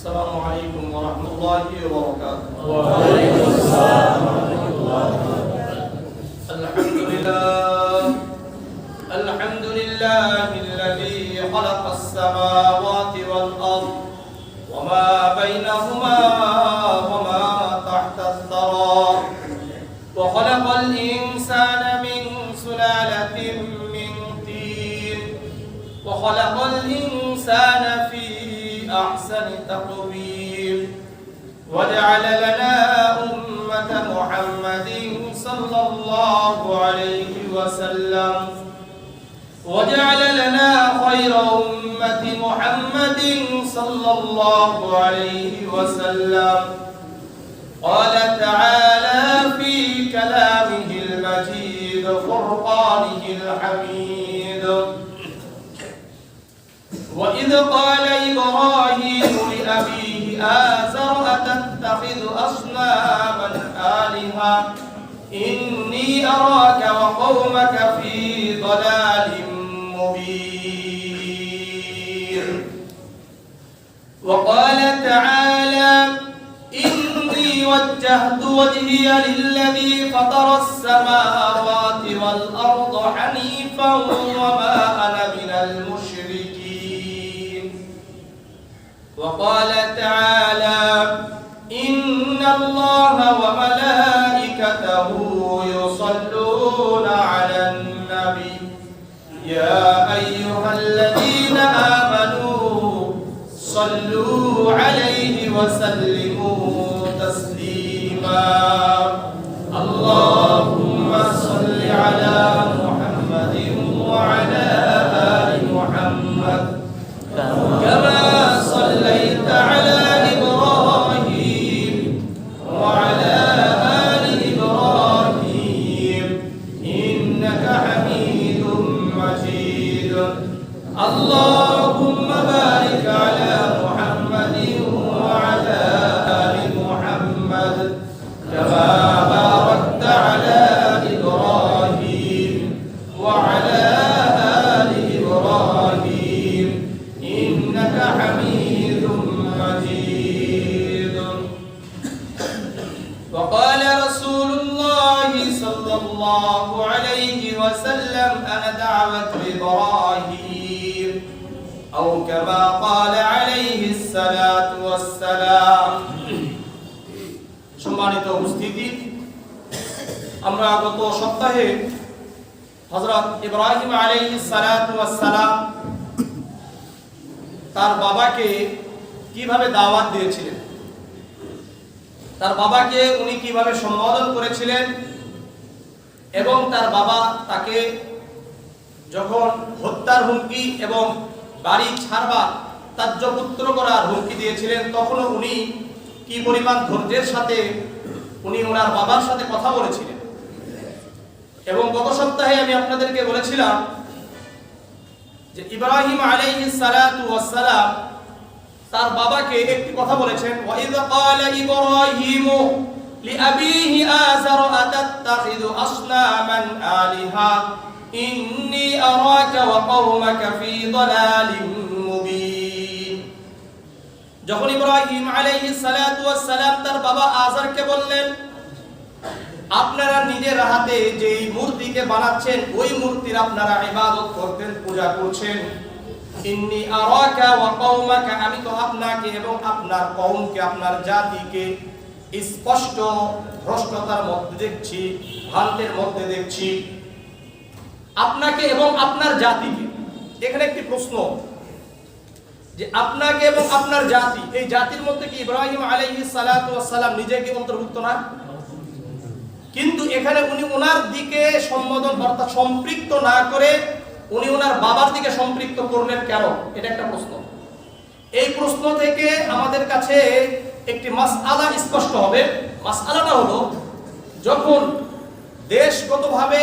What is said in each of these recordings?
السلام عليكم ورحمة الله وبركاته. وعليكم السلام ورحمة الله وبركاته. الحمد لله الذي خلق السماوات والأرض وما بينهما وما تحت الثرى وخلق الإنسان من سلالة من طين وخلق الإنسان في أحسن تقويم وجعل لنا أمة محمد صلى الله عليه وسلم وجعل لنا خير أمة محمد صلى الله عليه وسلم. قال تعالى في كلامه المجيد فرقانه الحميد: وإذ قال إبراهيم لأبيه آزر أتتخذ أصناما آلهة إني أراك وقومك في ضلال مبين. وقال تعالى: إني وجهت وجهي للذي فطر السماوات والأرض حنيفا وما أنا من المشركين. وقال تعالى: إن الله وملائكته يصلون على النبي يا أيها الذين آمنوا صلوا عليه وسلموا تسليما. اللهم صل على محمد وعلى آل محمد كما صليت على إبراهيم وعلى آل إبراهيم إنك حميد مجيد. اللهم بارك على محمد وعلى آل محمد كما باركت على إبراهيم وعلى آل إبراهيم إنك حميد مجيد. وقال رسول الله صلى الله عليه وسلم: أنا دعوة إبراهيم أو كما قال عليه الصلاة والسلام. সম্মানিত উপস্থিতি, আমরা গত সপ্তাহে হযরত ইব্রাহিম আলাইহিস সালাতু ওয়াস সালাম তার বাবাকে কিভাবে দাওয়াত দিয়েছিলেন, তার বাবাকে উনি কিভাবে সম্বোধন করেছিলেন এবং তার বাবা তাকে যখন হত্যার হুমকি এবং বাড়ি ছাড়বার ত্যায্যপুত্র করার হুমকি দিয়েছিলেন তখনও উনি কি পরিমাণ ধৈর্যের সাথে উনি ওনার বাবার সাথে কথা বলেছিলেন। এবং গত সপ্তাহে আমি আপনাদেরকে বলেছিলাম যে ইব্রাহিম আলাইহিস সালাতু ওয়াস সালাম তার বাবাকে একটি কথা বলেছেন: ওয়াইদ ক্বালা ইব্রাহিমু লিআবিহি আযার আতাত্তাখিযু আসনামান আলিহা ইন্নী আরাকা ওয়া কওমাকা ফি দালালিম মুবিন। যখন ইব্রাহিম আলাইহিস সালাতু ওয়াস সালাম তার বাবা আযারকে বললেন, আপনারা নিজের হাতে যেই মূর্তিকে বানাচ্ছেন ওই মূর্তির আপনারা ইবাদত করতেন, পূজা করছেন, ইন্নী আরাকা ওয়া কওমাকা, আমি তো আপনাকে এবং আপনার কওমকে, আপনার জাতিকে স্পষ্ট ভ্রষ্টতার মধ্যে দেখছি, ভ্রান্তের মধ্যে দেখছি, আপনাকে এবং আপনার জাতিকে। এখানে একটি প্রশ্ন যে আপনাকে এবং আপনার জাতি, এই জাতির মধ্যে কি ইব্রাহিম আলাইহিস সালাতু ওয়াস সালাম নিজেকে অন্তর্ভুক্ত না? কিন্তু এখানে উনি ওনার দিকে সম্বোধন অর্থাৎ সম্পৃক্ত না করে উনি ওনার বাবার দিকে সম্পৃক্ত করলেন কেন? এটা একটা প্রশ্ন। এই প্রশ্ন থেকে আমাদের কাছে একটি মাসআলা স্পষ্ট হবে। মাসআলাটা হলো, যখন দেশগতভাবে,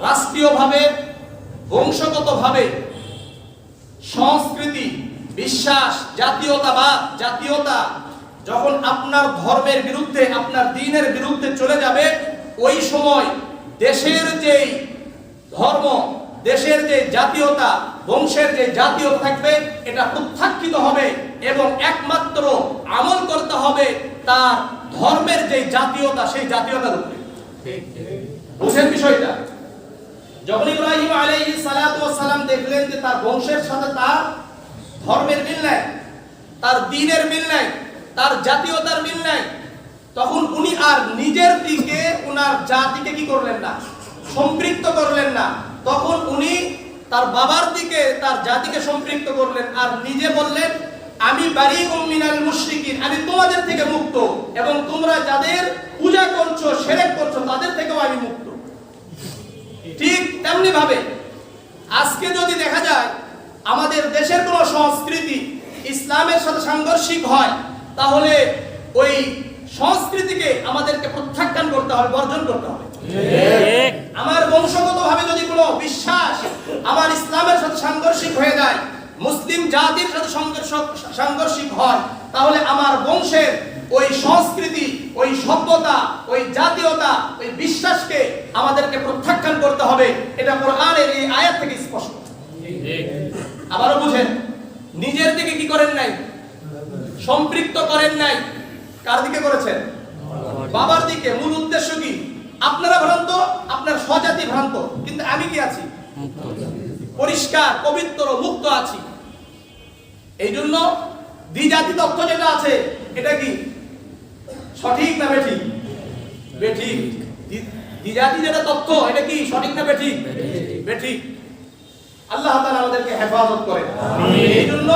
রাষ্ট্রীয়ভাবে, বংশগতভাবে সংস্কৃতি, বিশ্বাস, জাতীয়তাবাদ, জাতীয়তা যখন আপনার ধর্মের বিরুদ্ধে, আপনার দ্বীনের বিরুদ্ধে চলে যাবে, ওই সময় দেশের যেই ধর্ম, দেশের যে জাতীয়তা, বংশের যে জাতীয়তা থাকবে, এটা প্রত্যাখ্যিত হবে এবং একমাত্র আমল করতে হবে তার ধর্মের যে জাতীয়তা, সেই জাতীয়তার উপরে। বুঝেন বিষয়টা? যখন ইব্রাহিম আলাইহিস সালাতু ওয়াস সালাম দেখলেন যে তার বংশের সাথে তার ধর্মের মিল নাই, তার দ্বীনের মিল নাই, তার জাতীয়তার মিল নাই, তখন উনি আর নিজের দিকে উনার জাতিকে কি করলেন না, সম্পৃক্ত করলেন না। তখন উনি তার বাবার দিকে তার জাতিকে সম্পৃক্ত করলেন আর নিজে বললেন, আমি বারিউম মিনাল মুশরিকিন, আমি তোমাদের থেকে মুক্ত এবং তোমরা যাদের পূজা করছো, শিরক করছো, তাদের থেকেও আমি মুক্ত। ঠিক তেমনি ভাবে আজকে যদি দেখা যায় আমাদের দেশের কোনো সংস্কৃতি ইসলামের সাথে সাংঘর্ষিক হয়, তাহলে ওই সংস্কৃতিকে আমাদেরকে প্রত্যাখ্যান করতে হবে, বর্জন করতে হবে। আমার বংশগতভাবে যদি কোনো বিশ্বাস আমার ইসলামের সাথে সাংঘর্ষিক হয়ে যায়, মুসলিম জাতির সাথে সাংঘর্ষিক হয়, তাহলে আমার বংশের ওই সংস্কৃতি, ওই সভ্যতা, ওই জাতীয়তা, ওই বিশ্বাসকে আমাদেরকে প্রত্যাখ্যান করতে হবে। এটা কোরআনের এই আয়াত থেকে স্পষ্ট। আবারও বুঝেন, নিজের দিকে কি করেন নাই, সম্পৃক্ত করেন নাই। কার দিকে করেছেন? বাবার দিকে। মূল উদ্দেশ্য কি? আপনারা ভ্রান্ত, আপনার স্বজাতি ভ্রান্ত, কিন্তু আমি কি আছি? পরিষ্কার, পবিত্র, মুক্ত আছি। এই জন্য দ্বিজাতি তত্ত্ব যেটা আছে, এটা কি সঠিক না বেঠিক? বেঠিক। দ্বিজাতি যেটা তত্ত্ব, এটা কি সঠিক না বেঠিক? বেঠিক। আল্লাহ তাআলা আমাদেরকে হেফাজত করেন। এই জন্য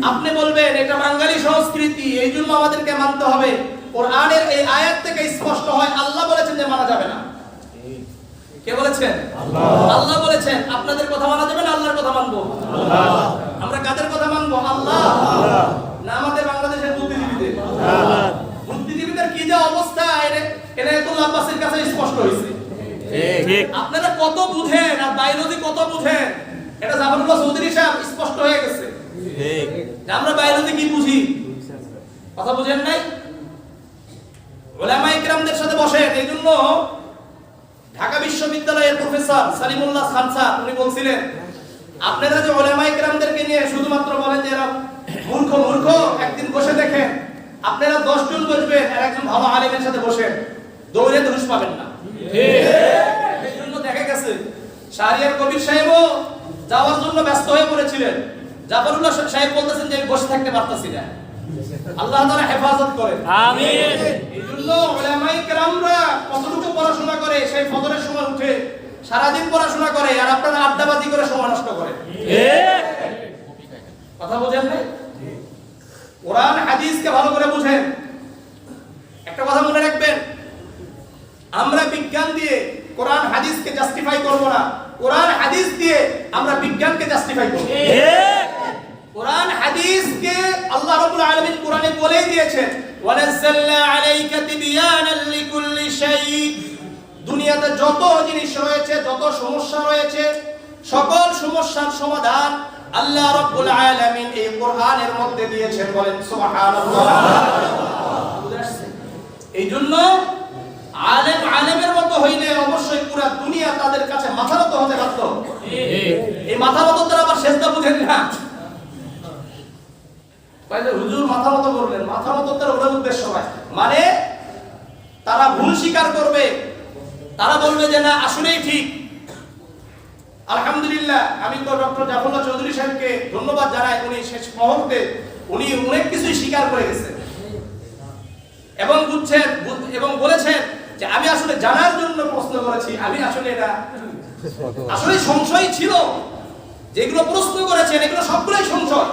আপনি বলবেন এটা বাঙালি সংস্কৃতি, এই জন্য আমাদেরকে মানতে হবে। কোরআনের এই আয়াত থেকে স্পষ্ট হয় আল্লাহ বলেছেন যে মানা যাবে না। কে বলেছেন? আল্লাহ। আল্লাহ বলেছেন আপনাদের কথা মানা যাবে না, আল্লাহর কথা মানবো। আল্লাহ। আমরা কাদের কথা মানবো? আল্লাহ। না আমাদের বাংলাদেশের বুদ্ধিজীবীদের? আল্লাহ। বুদ্ধিজীবীদের কি যে অবস্থা, এটা তো আব্বাসের কাছে স্পষ্ট হয়েছে। ঠিক। আপনারা কত বুঝেন আর বায়োলজি কত বুঝেন, এটা জাফরুল্লাহ চৌধুরী সাহেব স্পষ্ট হয়ে গেছে। ঠিক। যে আমরা বায়োলজি কি বুঝি, কথা বুঝেন নাই। উলামায়ে কিরামদের সাথে বসেন। এইজন্য ঢাকা বিশ্ববিদ্যালয়ের প্রফেসর সালিমুল্লাহ খান স্যার উনি বলছিলেন, আপনারা যে উলামায়ে কিরামদেরকে নিয়ে শুধুমাত্র বলেন যে এরা মূর্খ মূর্খ, একদিন বসে দেখেন আপনারা 10 জন বসবেন আর একজন ভালো আলেমের সাথে বসেন, দৌড়ে ধনুষ পাবেন না। এই জন্য দেখা গেছে শাহরিয়ার কবির সাহেবও যাওয়ার জন্য ব্যস্ত হয়ে পড়েছিলেন। জাফরুল্লাহ সাহেব বলতেছেন যে আমি বসে থাকতে পারতাছি না। আল্লাহ তাআলা হেফাজত করেন। আমিন। এইজন্য উলামায়ে কেরামরা কতটুকু পড়াশোনা করে, সেই ফজরের সময় উঠে সারা দিন পড়াশোনা করে, আর আপনারা আড্ডাবাজি করে সময় নষ্ট করেন। কথা বুঝেন না? কোরআন হাদিসকে ভালো করে বুঝেন। একটা কথা মনে রাখবেন, আমরা বিজ্ঞান দিয়ে কোরআন হাদিসকে জাস্টিফাই করব না, কোরআন হাদিস দিয়ে আমরা বিজ্ঞানকে জাস্টিফাই করব। কোরআন হাদিসকে আল্লাহ রাব্বুল আলামিন কোরআনে বলেই দিয়েছেন, ওয়ানাজ্জালনা আলাইকা তিবয়ানাল লিকুল্লি শাই। দুনিয়াতে যত জিনিস রয়েছে, যত সমস্যা রয়েছে, সকল সমস্যার সমাধান আল্লাহ রাব্বুল আলামিন এই কোরআনের মধ্যে দিয়েছেন। বলেন সুবহানাল্লাহ। এই জন্য আলেমের মতো হইলে অবশ্যই পুরো দুনিয়া তাদের কাছে মাথা নত হতে বাধ্য। এই মাথা নত তারা আবার সেজদা বুঝেন না। হুজুর মাথা মতো করলেন, মাথা মতো তার ওটার উদ্দেশ্য হয়, মানে তারা ভুল স্বীকার করবে, তারা বলবে যে না আসলেই ঠিক। আলহামদুলিল্লাহ, আমি তো ডক্টর জাফরুল্লাহ চৌধুরী সাহেবকে ধন্যবাদ জানাই। উনি শেষ মুহূর্তে উনি অনেক কিছুই স্বীকার করে গেছেন এবং বুঝছেন এবং বলেছেন যে আমি আসলে জানার জন্য প্রশ্ন করেছি, আমি আসলে এটা আসলে সংশয় ছিল, যেগুলো প্রশ্ন করেছেন এগুলো সবগুলোই সংশয়।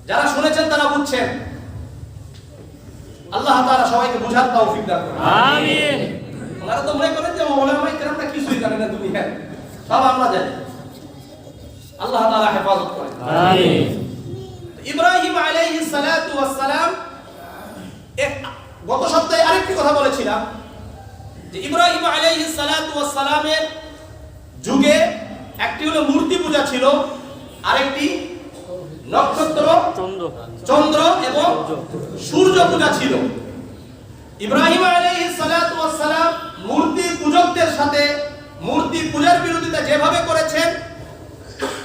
যারা শুনেছেন তারা বুঝছেন। আল্লাহ তাআলা সবাইকে বুঝার তৌফিক দান করুন। আমিন। ওনারা তো মনে করেন যে উলামায়ে কেরামরা কিছুই জানে না দুনিয়ায়, সব আমরা জানি। আল্লাহ তাআলা হেফাজত করেন। আমিন। ইব্রাহিম আলাইহিস সালাতু ওয়াস সালাম, গত সপ্তাহে আরেকটি কথা বলেছিলাম যে ইব্রাহিম আলাইহিস সালাতু ওয়াস সালামের যুগে একটি হলো মূর্তি পূজা ছিল, আরেকটি নক্ষত্র, চন্দ্র এবং সূর্য পূজা ছিল। ইব্রাহিম আলাইহিস সালাতু ওয়াস সালাম মূর্তি পূজকদের সাথে মূর্তি পূজার বিরোধিতা যেভাবে করেছেন,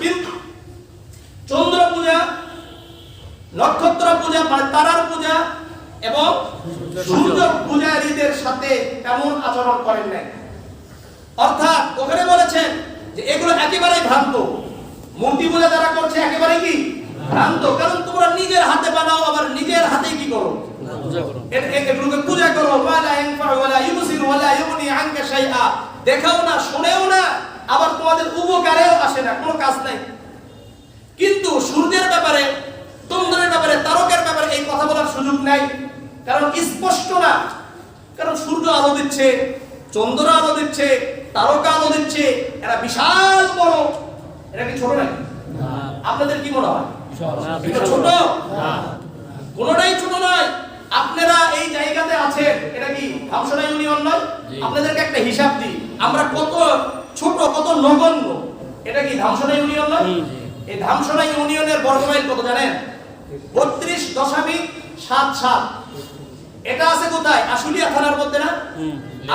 কিন্তু চন্দ্র পূজা নক্ষত্র পূজা মানে তারার পূজা এবং সূর্য পূজারীদের সাথে তেমন আচরণ করেন নাই। অর্থাৎ ওখানে বলেছেন যে এগুলো একেবারেই ভ্রান্ত, মূর্তি পূজা যারা করছে একেবারে কি ভ্রান্ত, কারণ তোমরা নিজের হাতে বানাও, আবার নিজের হাতে কি করো, এগুলোকে পূজা করো। ওয়ালা ইয়ানফাউ ওয়ালা ইউবসিরু ওয়ালা ইউগনি আনকা শাইআ, দেখাও না, শোনেও না, আবার তোমাদের উপকারেও আসে না, কোনো কাজ নাই। কিন্তু সূর্যের ব্যাপারে, চন্দ্রের ব্যাপারে, তারকের ব্যাপারে এই কথা বলার সুযোগ নাই, কারণ স্পষ্ট না। কারণ সূর্য আলো দিচ্ছে, চন্দ্র আলো দিচ্ছে, তারকা আলো দিচ্ছে, এরা বিশাল বড়, এটা কি ছোট নাকি? আপনাদের কি মনে হয় ছোট? কোনটাই ছোট নয়। আপনারা এই জায়গাতে আছেন, এটা কি ধামসরা ইউনিয়ন নয়? আপনাদেরকে একটা হিসাব দিই, আমরা কত ছোট, কত নগণ্য, এটা কি ধামসরা ইউনিয়ন নয়? এই ধামসরা ইউনিয়নের বর্গমাইল কত জানেন? 32.77। এটা আছে কোথায়? আশুলিয়া থানার মধ্যে না?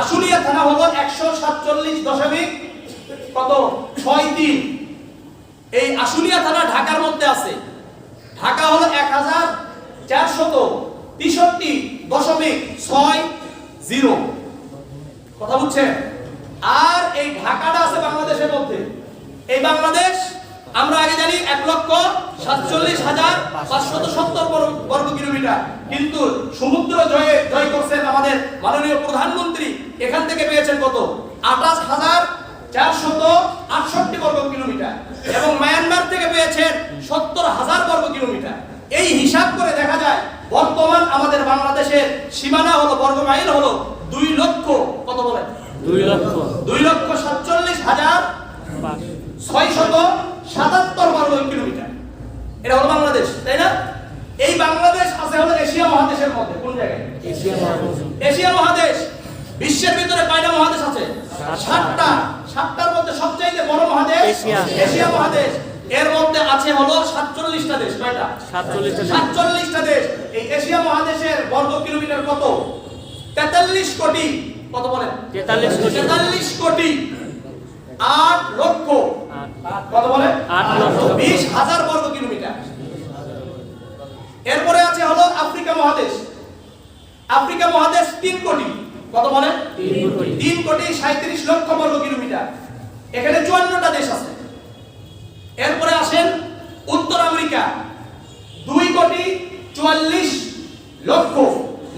আশুলিয়া থানা হলো 147.63। এই আশুলিয়া থানা ঢাকার মধ্যে আছে। ঢাকা হলো 1463.60। কথা বুঝছেন? আর এই ঢাকাটা আছে বাংলাদেশের মধ্যে। এই বাংলাদেশ আমরা আগে জানি 1,47,570 বর্গ কিলোমিটার, কিন্তু সমুদ্র জয় করছেন আমাদের মাননীয় প্রধানমন্ত্রী। এখান থেকে পেয়েছেন কত? 28,468 বর্গ কিলোমিটার, এবং মায়ানমার থেকে পেয়েছেন 70,000 বর্গ কিলোমিটার। এই হিসাব করে দেখা যায় বর্তমান আমাদের বাংলাদেশের সীমানা হলো, বর্গ মাইল হলো 2 লক্ষ, কত বলেন? 2,47,677 বর্গ কিলোমিটার। এটা হলো বাংলাদেশ, তাই না? এই বাংলাদেশ আছে হলো এশিয়া মহাদেশের মধ্যে। কোন জায়গায়? এশিয়া মহাদেশ। বিশ্বের ভিতরে কয়টা মহাদেশ আছে? 7টা। 7টার মধ্যে সবচেয়ে বড় মহাদেশ এশিয়া মহাদেশ। এর মধ্যে আছে হলো 47টা দেশ। কয়টা? 47টা দেশ। এই এশিয়া মহাদেশের বর্গ কিলোমিটার কত? 43 কোটি। কত বলেন? 43 কোটি 8 লক্ষ। কত বলেন? 8 লক্ষ 20,000 বর্গ কিলোমিটার। এরপরে আছে হলো আফ্রিকা মহাদেশ। আফ্রিকা মহাদেশ 3 কোটি। কত বলেন? 3 কোটি 37 লক্ষ বর্গ কিলোমিটার। এখানে 54টা দেশ আছে। এরপরে আসেন উত্তর আমেরিকা, 2 কোটি 44 লক্ষ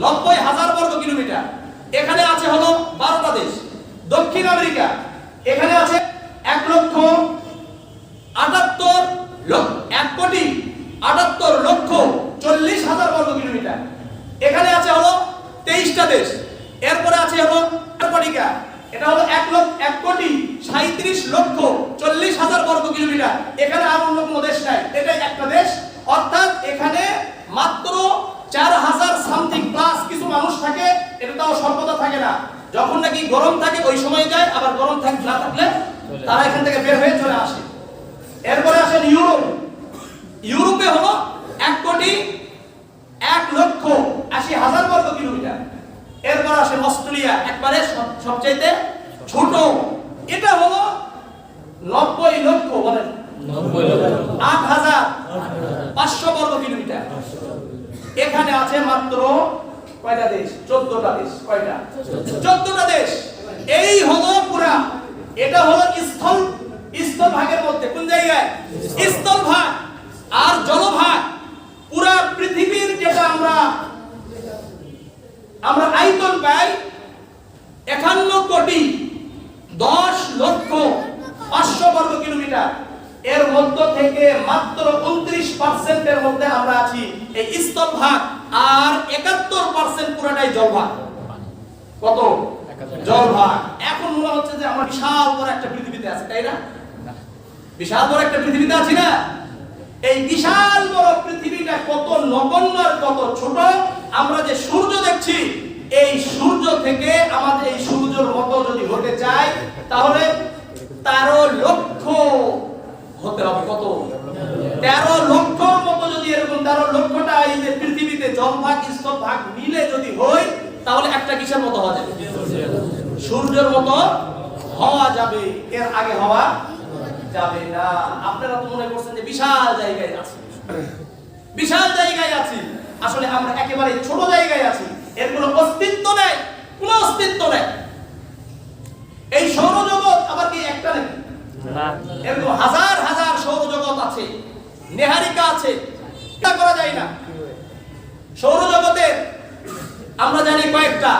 90,000 বর্গ কিলোমিটার। এখানে আছে হলো 12টা দেশ। দক্ষিণ আমেরিকা, এখানে আছে 1 লক্ষ 78 লক্ষ 1 কোটি 78 লক্ষ 40,000 বর্গ কিলোমিটার। এখানে আছে হলো 23টা দেশ। এরপরে আছে হলো আন্টার্কটিকা, এটা হলো 1 কোটি 37 লক্ষ 40,000 বর্গ কিলোমিটার। এখানে আর অন্য কোনো দেশ নাই, এটাই একটা দেশ। অর্থাৎ এখানে মাত্র 4,000 সামথিং প্লাস কিছু মানুষ থাকে। এটা তো সর্বদা থাকে না, যখন নাকি গরম থাকে ওই সময় যায়, আবার গরম থাকে না থাকলে তারা এখান থেকে বের হয়ে চলে আসে। এরপরে আসেন ইউরোপ। ইউরোপে হলো 1 কোটি 1 লক্ষ 80,000 বর্গ কিলোমিটার। এরপর আসেন অস্ট্রেলিয়া, একবারে সবচেয়ে ছোট, এটা হলো 90 লক্ষ, বলেন 8,500 বর্গ কিলোমিটার। এখানে আছে মাত্র কয়টা দেশ? 14টা দেশ। কয়টা? 14টা দেশ। এই হলো পুরা, এটা হলো স্থল ভাগের মধ্যে। কোন জায়গায়? স্থল ভাগ আর জলভাগ। পুরা পৃথিবীর যেটা আমরা আয়তন পাই 51 কোটি 10 লক্ষ 500 বর্গ কিলোমিটার। এর মধ্য থেকে মাত্র 29% এর মধ্যে আমরা আছি এই স্থল ভাগ, আর 71% পুরাটাই জলভাগ। কত? জলভাগ। এখন মনে হচ্ছে যে আমরা বিশাল বড় একটা পৃথিবীতে আছি, তাই না? বিশাল বড় একটা পৃথিবীতে আছি না? এই বিশাল বড় পৃথিবীটা কত নগণ্য আর কত ছোট। আমরা যে সূর্য দেখছি, এই সূর্য থেকে আমাদের এই সূর্যের মতো যদি হতে চাই, তাহলে 13 লক্ষ হতে হবে। কত? 13 লক্ষর মতো। যদি এরকম 13 লক্ষটা এই যে পৃথিবীতে জলভাগ স্থলভাগ মিলে যদি হয়, তাহলে একটা কিসের মতো হওয়া যাবে? সূর্যের মতো হওয়া যাবে। এর আগে হওয়া যাবে না। আপনারা তো মনে করছেন যে বিশাল জায়গায় আছে, বিশাল জায়গায় আছি, আসলে আমরা একেবারে ছোট জায়গায় আছি, এর কোনো অস্তিত্ব নেই, কোনো অস্তিত্ব নেই। এই সৌরজগৎ আবার কি একটা নাকি? না, এরকম হাজার হাজার সৌরজগৎ আছে, নেহারিকা আছে, এটা করা যায় না। সৌরজগতে আমরা জানি কয়েকটা,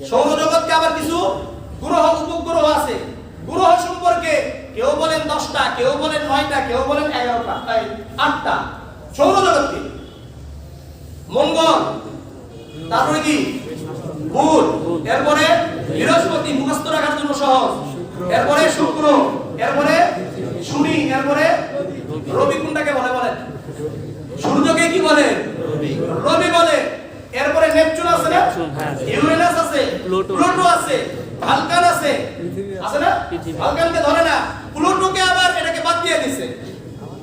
সৌরজগৎকে আবার কিছু গ্রহ উপগ্রহ আছে। গ্রহ সম্পর্কে কেউ বলেন 10টা, কেউ বলেন 9টা, কেউ বলেন 11টা, 8টা। সৌরজগৎকে মঙ্গল, তারপরে কি বুধ, এরপরে বৃহস্পতি মুখস্থ রাখার জন্য সহজ, এরপরে শুক্র, এরপরে শনি, এরপরে রবি। কোনটাকে বলে বলেন? সূর্যকে কি বলে? রবি বলে। এরপরে নেপচুন আছে না, ইউরেনাস আছে, প্লুটো আছে, ভালকান আছে, আছে না? ভালকানকে ধরে না, প্লুটোকে আবার এটাকে বাদ দিয়ে দিছে,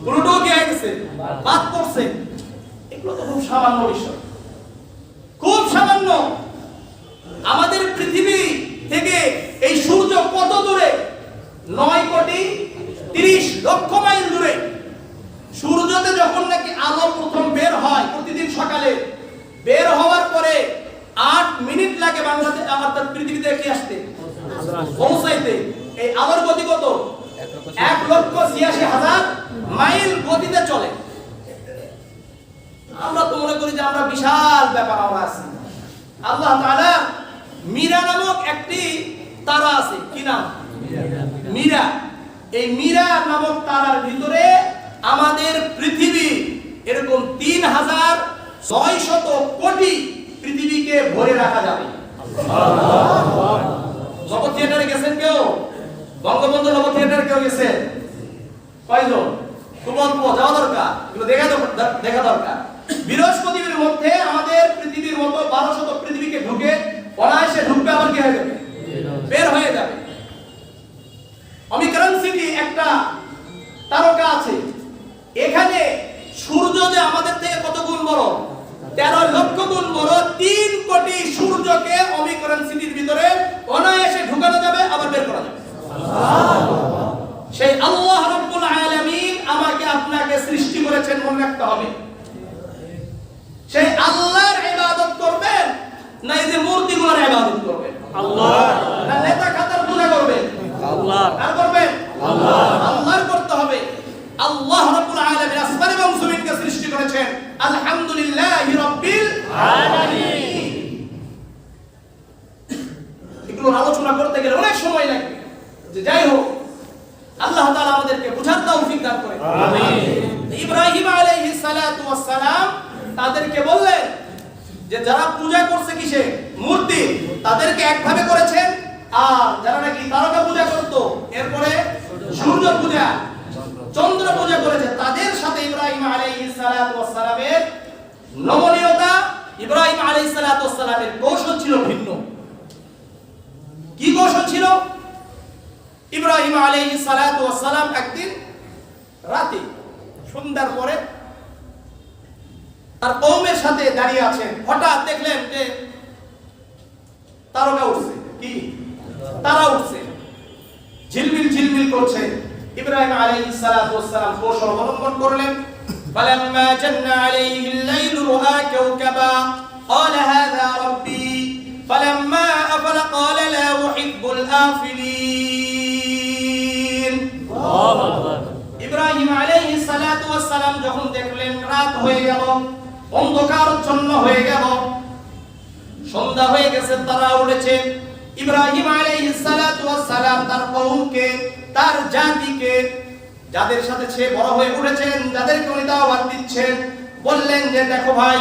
প্লুটো কি হয়ে গেছে? বাদ করছে। এগুলো তো খুব সামান্য বিষয়, খুব সামান্য। আমাদের পৃথিবী থেকে এই সূর্য কত দূরে? 9,30,00,000 মাইল দূরে। সূর্যতে যখন নাকি আলো প্রথম বের হয় প্রতিদিন সকালে, বের হওয়ার পরে 8 মিনিট লাগে বাংলাদেশ আমাদের পৃথিবীতে কি আসতে, পৌঁছাইতে। এই আলোর গতি কত? 1,86,000 মাইল গতিতে চলে। আমরা তো মনে করি যে আমরা বিশাল ব্যাপার আমরা আছি। আল্লাহ তাআলা মীরা নামক একটি তারা আছে, কি নাম? মীরা। এই মীরা নামক তারার ভিতরে আমাদের পৃথিবী এরকম 3,600 কোটি পৃথিবীকে ভরে রাখা যাবে। নব থিয়েটারে গেছেন কেউ? বঙ্গবন্ধু নব থিয়েটারে কেউ গেছেন? কয়জন? খুব অল্প, যাওয়া দরকার, এগুলো দেখা দরকার। বৃহস্পতির মধ্যে আমাদের পৃথিবীর মতো 1200 পৃথিবীকে ঢুকে অনায়াসে ঢুকবে, আবার কি হয়ে যাবে? বের হয়ে যাবে। অমিক্রন সিটি একটা তারকা আছে, এখানে সূর্য যে আমাদের থেকে কত গুণ বড়? 13 লক্ষ গুণ বড়। 3 কোটি সূর্যকে অমিক্রন সিটির ভিতরে অনায়াসে ঢুকানো যাবে, আবার বের করা যাবে। সেই আল্লাহ রাব্বুল আলামিন আমাকে আপনাকে সৃষ্টি করেছেন, মনে রাখতে হবে। সেই আল্লাহর ইবাদত করবেন না এই যে মূর্তিগুলোর ইবাদত করবেন? আল্লাহ। না নেতা খাতার পূজা করবেন? আল্লাহ। আর করবেন? আল্লাহ। আল্লাহর করতে হবে। আল্লাহ রাব্বুল আলামিন আসমান এবং জমিনকে সৃষ্টি করেছেন, আলহামদুলিল্লাহি রাব্বিল আলামিন। এগুলো আলোচনা করতে গেলে অনেক সময় লাগবে, যে যাই হোক আল্লাহ তাআলা আমাদেরকে বুঝার তৌফিক দান করেন। আমিন। ইব্রাহিম আলাইহিস সালাতু ওয়াস সালাম তাদেরকে বললেন যে যারা পূজা করছে কিসে? মূর্তি, তাদেরকে একভাবে করেছেন। আর যারা নাকি তারকা পূজা করত, এরপরে সূর্য পূজা, চন্দ্র পূজা করেছে, তাদের সাথে ইব্রাহিম আলাইহিস সালাতু ওয়াস সালামের নমনীয়তা, ইব্রাহিম আলাইহিস সালাতু ওয়াস সালামের কৌশল ছিল ভিন্ন। কি কৌশল ছিল? ইব্রাহিম আলাইহিস সালাতু ওয়াস সালাম একদিন রাতে সন্ধ্যার পরে তার কওমের সাথে দাঁড়িয়ে আছেন, হঠাৎ দেখলেন যে তারকা উঠছে। কি? তারা উঠছে, ঝিলমিল ঝিলমিল করছে। ইব্রাহিম আলাইহিস সালাতু ওয়াস সালাম কৌশল অবলম্বন করলেন। ফালাম্মা জান্না আলাইহিল লাইলু রাআ কাওকাবা ক্বালা হাযা রাব্বি ফালাম্মা আফলা ক্বালা লা উহিব্বুল আফিলিন। আল্লাহু আকবার। ইব্রাহিম আলাইহিস সালাতু ওয়াস সালাম যখন দেখলেন রাত হয়ে গেল, অন্ধকারাচ্ছন্ন হয়ে গেল, সন্ধ্যা হয়ে গেছে, তারা উঠেছে, ইব্রাহিম আলাইহিস সালাতু ওয়াস সালাম তার কওমকে, তার জাতিকে, যাদের সাথে সে বড় হয়ে উঠেছেন, যাদেরকে উনি দাওয়াত দিচ্ছেন, বললেন যে দেখো ভাই,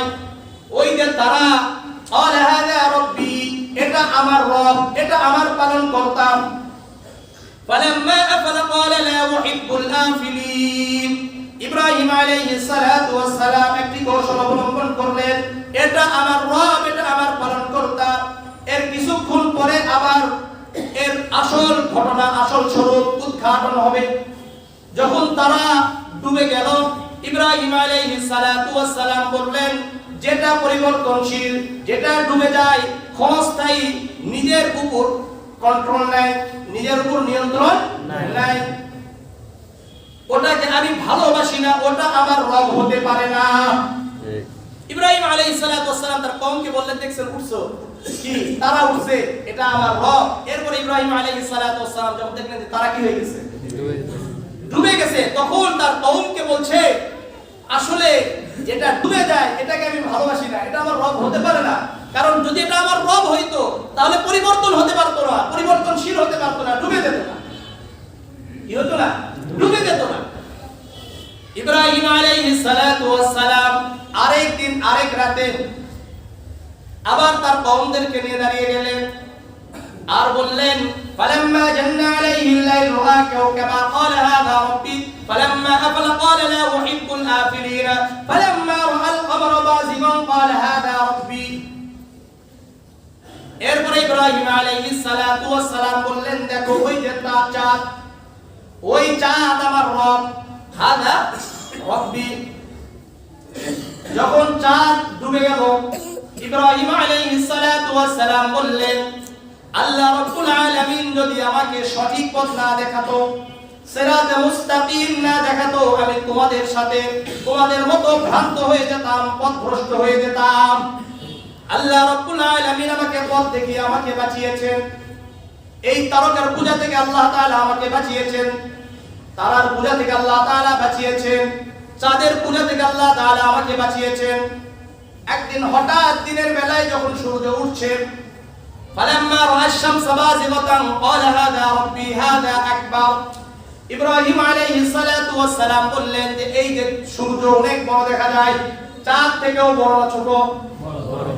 ওই যে তারা, ক্বালা হাযা রাব্বি, এটা আমার রব, এটা আমার পালনকর্তা। ফালাম্মা আফলা ক্বালা লা উহিব্বুল আফিলিন। ইব্রাহিম আলাইহিস সালাতু ওয়াস সালাম একটি কৌশল অবলম্বন করলেন, এটা আমার রব, এটা আমার পালনকর্তা। এর কিছুক্ষণ পরে আবার এর আসল ঘটনা, আসল স্বরূপ উদ্ঘাটন হবে। যখন তারা ডুবে গেল, ইব্রাহিম আলাইহিস সালাতু ওয়াস সালাম বললেন, যেটা পরিবর্তনশীল, যেটা ডুবে যায়, ক্ষণস্থায়ী, নিজের উপর কন্ট্রোল নাই, নিজের উপর নিয়ন্ত্রণ নাই, ওটাকে আমি ভালোবাসি না, ওটা আমার রব হতে পারে না। ইব্রাহিম আলাইহিস সালাতু ওয়াস সালাম তার কওমকে বললেন, দেখছেন উঠছো কি, তারা উঠছে, এটা আমার রব। এরপর ইব্রাহিম আলাইহিস সালাতু ওয়াস সালাম যখন দেখলেন যে তারা কি হয়ে গেছে, ডুবে গেছে, তখন তার কওমকে বলছে, আসলে যেটা ডুবে যায় এটাকে আমি ভালোবাসি না, এটা আমার রব হতে পারে না। কারণ যদি এটা আমার রব হইতো তাহলে পরিবর্তন হতে পারতো না, পরিবর্তনশীল হতে পারতো না, ডুবে যেত না। কি হতো না? ডুবে যেত না। ইব্রাহিম আলাইহিস সালাতু ওয়াস সালাম আরেকদিন আরেক রাতে আবার তার কওমদেরকে নিয়ে দাঁড়িয়ে গেলেন আর বললেন, ফালাম্মা জান্না আলাইহিল লাইল রাআ কাওকাবা ক্বালা হাযা রাব্বি ফালাম্মা আফলা ক্বালা লা উহিব্বুল আফিলিন ফালাম্মা রাআল কমারা বাযিগান ক্বালা হাযা রাব্বি। এরপর ইব্রাহিম আলাইহিস সালাতু ওয়াস সালাম বললেন, দেখো ওই যে চাঁদ, ওই চাঁদ আমার রব, হাযা রাব্বি। যখন চাঁদ ডুবে গেল, ইব্রাহিম আলাইহিস সালাতু ওয়াস সালাম বললেন, আল্লাহ রাব্বুল আলামিন যদি আমাকে সঠিক পথ না দেখাতো, সিরাতে মুস্তাকিম না দেখাতো, আমি তোমাদের সাথে তোমাদের মতো ভ্রান্ত হয়ে যেতাম, পথভ্রষ্ট হয়ে যেতাম। আল্লাহ রাব্বুল আলামিন আমাকে পথ দেখিয়ে আমাকে বাঁচিয়েছেন। এই তারকার পূজা থেকে আল্লাহ তাআলা আমাকে বাঁচিয়েছেন, তারার পূজা থেকে আল্লাহ তাআলা বাঁচিয়েছেন, চাঁদের পূজা থেকে আল্লাহ তাআলা আমাকে বাঁচিয়েছেন। একদিন হঠাৎ দিনের বেলায় যখন সূর্য উঠছে, ফালাম্মা রাআ আশ-শামসা বাযিগাতান ক্বালা হাযা রাব্বি হাযা আকবার। ইব্রাহিম আলাইহিস সালাতু ওয়াস সালাম বললেন যে এই যে সূর্য অনেক বড় দেখা যায়, চাঁদ থেকেও বড় না ছোট? বড়।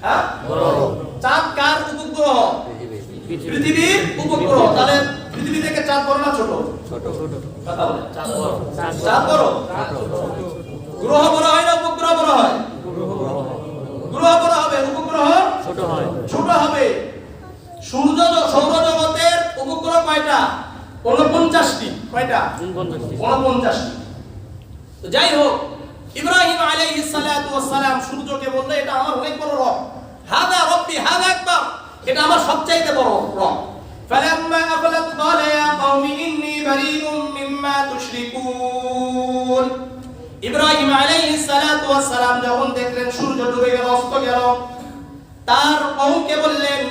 হ্যাঁ, বড়। চাঁদ কার উপগ্রহ? পৃথিবীর উপগ্রহ। তাহলে পৃথিবী থেকে চাঁদ বড় না ছোট? ছোট। কথা বলেন, চাঁদ বড়। চাঁদ বড়? গ্রহ বড় হয় না উপগ্রহ বড় হয়? গ্রহ বড় হবে, উপগ্রহ ছোট হয়। ছোট হবে। সৌরজগতের উপগ্রহ কয়টা? 49টি। কয়টা? 49টি। তো যাই হোক, ইব্রাহিম আলাইহিস সালাতু ওয়াস সালাম সূর্যকে বললে, এটা আমার অনেক বড় রব, হাযা রাব্বি হাযা আকবার, এটা আমার সবচাইতে বড় রব। ফালাম্মা আফলাত ক্বালা ইয়া কওমি ইন্নী বারীউম মিম্মা তুশরিকুন। ইব্রাহিম আলাইহিস সালাতু ওয়াস সালাম যখন দেখলেন সূর্য ডুবে গেল, অস্ত গেল, তার কওমকে বললেন,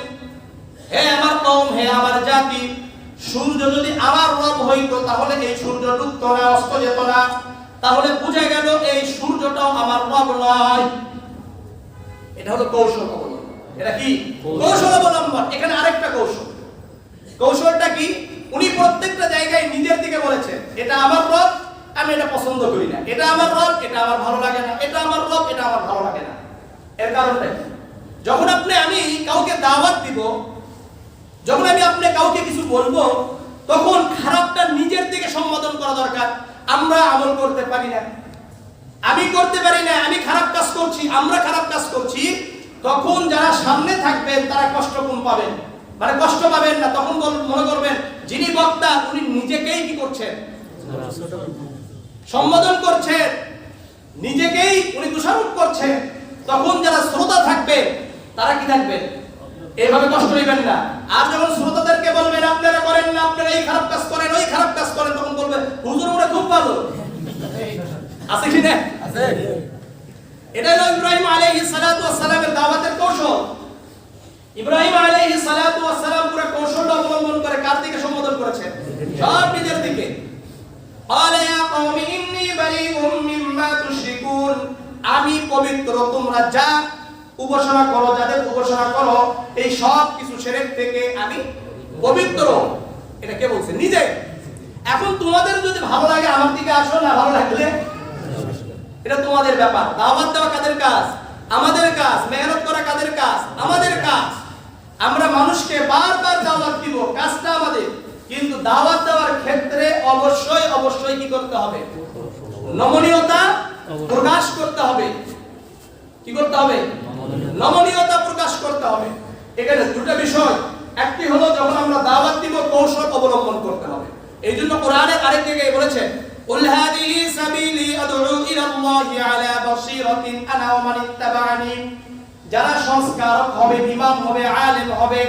হে আমার কওম, হে আমার জাতি, সূর্য যদি আমার রব হইতো তাহলে এই সূর্য ডুবতো না, অস্ত যেত না। তাহলে বুঝা গেল এই সূর্যটাও আমার রব নয়। এটা হলো কৌশল অবলম্বন। এটা কি কৌশল অবলম্বন? এখানে আরেকটা কৌশল। কৌশলটা কি? উনি প্রত্যেকটা জায়গায় নিজের দিকে বলেছেন, এটা আমার রব, আমি এটা পছন্দ করি না, এটা আমার রব, এটা আমার ভালো লাগে না, এটা আমার রব, এটা আমার ভালো লাগে না। এর কারণটা কি? যখন আমি কাউকে দাওয়াত দিব, যখন আপনি কাউকে কিছু বলবো, তখন খারাপটা নিজের দিকে সম্বোধন করা দরকার। আমরা আমল করতে পারি না, আমি করতে পারি না, আমি খারাপ কাজ করছি, আমরা খারাপ কাজ করছি, তখন যারা সামনে থাকবেন তারা কষ্ট কম পাবেন, মানে কষ্ট পাবেন না। তখন মনে করবেন যিনি বক্তা উনি নিজেকেই কি করছেন? সম্বোধন করছেন, নিজেকেই উনি দোষারোপ করছেন। তখন যারা শ্রোতা থাকবে তারা কি থাকবেন? এইভাবে কষ্ট নেবেন না। আর যখন শ্রোতাদেরকে বলবেন আপনারা করেন না, আপনারা এই খারাপ কাজ করেন, ওই খারাপ কাজ করেন, তখন বলবে হুজুর ওরা খুব ভালো। আছে কি না? আছে। এটা হলো ইব্রাহিম আলাইহিস সালাতু ওয়াস সালামের দাওয়াতের কৌশল। ইব্রাহিম আলাইহিস সালাতু ওয়াস সালাম পুরো কৌশলটা অবলম্বন করে কার দিকে সম্বোধন করেছেন? সব নিজের দিকে। ক্বালা ইয়া কওমি ইন্নী বারীউম মিম্মা তুশরিকুন। আমি পবিত্র, তোমরা যা উপাসনা করো, যাদের উপাসনা করো, এই সব কিছু শিরক থেকে আমি পবিত্র। এটা কে বলছে? নিজে। এখন তোমাদের যদি ভালো লাগে আমার দিকে আসো, না ভালো লাগলে এটা তোমাদের ব্যাপার। দাওয়াত দেওয়া কাদের কাজ? আমাদের কাজ। মেহনত করা কাদের কাজ? আমাদের কাজ। আমরা মানুষকে বারবার দাওয়াত দিব, কাজটা আমাদের। কিন্তু দাওয়াত দেওয়ার ক্ষেত্রে অবশ্যই কি করতে হবে? নমনীয়তা প্রকাশ করতে হবে। কি করতে হবে? নমনীয়তা প্রকাশ করতে হবে। এখানে দুটো বিষয়। একটি হলো যখন আমরা দাওয়াত দিব কৌশল অবলম্বন করতে হবে। এইজন্য কোরআনের আরেক জায়গায় বলেছেন, কুল হাদিহি সাবিলি আদউ ইলাল্লাহি আলা বাসীরাতিন আনা ওয়া মান ইত্তাবা'আনি। যারা সংস্কারক হবে, ইমাম হবে, আলেম হবে,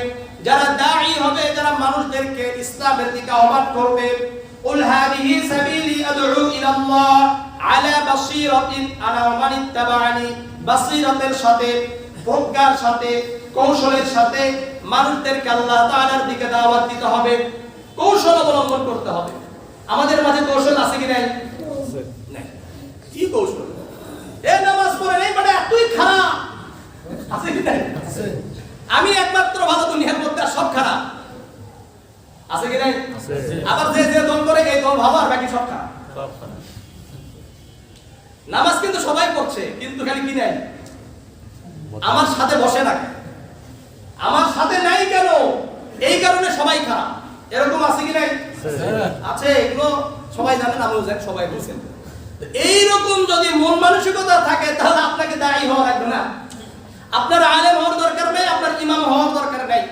যারা দাঈ হবে, যারা মানুষদেরকে ইসলামের দিকে আহ্বান করবে, কুল হাদিহি হাযিহি সাবিলি আদউ ইলাল্লাহ আলা বাসীরাতিন আনা ওয়া মান ইত্তাবা'আনি। বাসীরাতের সাথে, প্রজ্ঞার সাথে, কৌশলের সাথে মানুষদেরকে আল্লাহ তাআলার দিকে দাওয়াত দিতে হবে, কৌশল অবলম্বন করতে হবে। আমাদের মাঝে কৌশল আছে কি নাই? নাই। কি কৌশল? এ নামাজ পড়ে নেই মানে তুই খারাপ, আছে কি নাই? আছে। আমি একমাত্র ভালো দুনিয়ার মধ্যে, আর সব খারাপ, আছে কি নাই? আছে। আবার যে যে দল করে এই দল ভালো আর বাকি সব খারাপ। সব খারাপ। নামাজ কিন্তু সবাই পড়ছে, কিন্তু খালি কি নাই? আমার সাথে বসে না, আমার সাথে নাই কেন? এই কারণে সবাই খারাপ। এরকম আছে কি নাই? আছে। এগুলো সবাই জানেন, আমিও জানি, সবাই বুঝেন। এইরকম যদি মন মানসিকতা থাকে তাহলে আপনাকে দায়ী হওয়া লাগবে না। আপনার আলেম হওয়ার দরকার নেই, আপনার ইমাম হওয়ার দরকার নেই।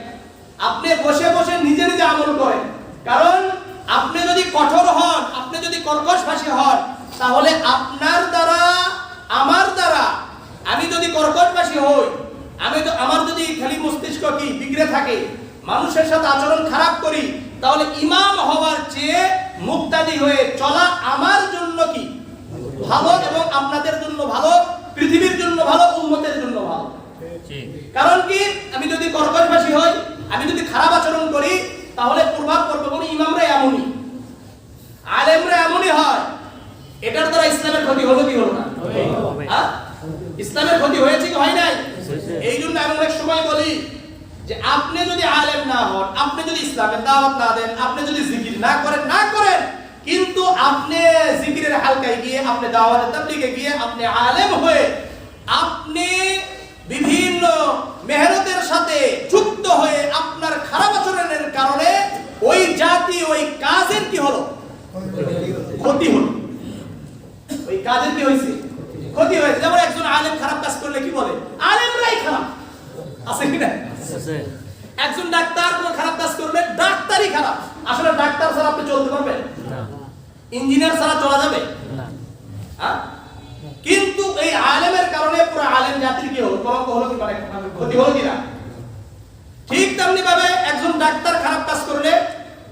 আপনি বসে বসে নিজে নিজে আমল করেন। কারণ আপনি যদি কঠোর হন, আপনি যদি কর্কশভাষী হন, তাহলে আপনার দ্বারা, আমার দ্বারা, আমি যদি কর্কশভাষী হই, আমার যদি খালি মস্তিষ্ক কি বিগড়ে থাকে, মানুষের সাথে আচরণ খারাপ করি, তাহলে ইমাম হওয়ার চেয়ে মুক্তাদি হয়ে চলা আমার জন্য কি ভালো, এবং আপনাদের জন্য ভালো, পৃথিবীর জন্য ভালো, উম্মতের জন্য ভালো। কারণ কি, আমি যদি কর্কশভাষী হই, আমি যদি খারাপ আচরণ করি, তাহলে প্রভাব পড়বে কোন ইমামরা এমনই, আলেমরা এমনই হয়। এটার দ্বারা ইসলামের ক্ষতি হলো কি হলো না? হ্যাঁ, ইসলামের ক্ষতি হয়েছে কি হয় নাই? এই জন্য আমি অনেক সময় বলি যে আপনি যদি আলেম না হন, আপনি যদি ইসলামের দাওয়াত না দেন, আপনি যদি জিকির না করেন, কিন্তু আপনি জিকিরের হালকায় গিয়ে, আপনি দাওয়াতের তাবলীগে গিয়ে, আপনি আলেম হয়ে আপনি বিভিন্ন মেহনতের সাথে যুক্ত হয়ে আপনার খারাপ আচরণের কারণে ওই জাতি, ওই কাজের কি হলো? ক্ষতি হলো। ওই কাজের কি হয়েছে? ক্ষতি হয়েছে। যেমন একজন আলেম খারাপ কাজ করলে কি বলে? আলেমরাই খারাপ, আছে কি না? আছে। একজন ডাক্তার কোন খারাপ কাজ করলে ডাক্তারই খারাপ। আসলে ডাক্তার ছাড়া আপনি চলতে পারবেন না, ইঞ্জিনিয়ার ছাড়া চলা যাবে না। হ্যাঁ, কিন্তু এই আলেমের কারণে পুরো আলেম জাতির কি হলো? কলঙ্ক হলো কি, মানে ক্ষতি হলো কি না? ঠিক তেমনি ভাবে একজন ডাক্তার খারাপ কাজ করলে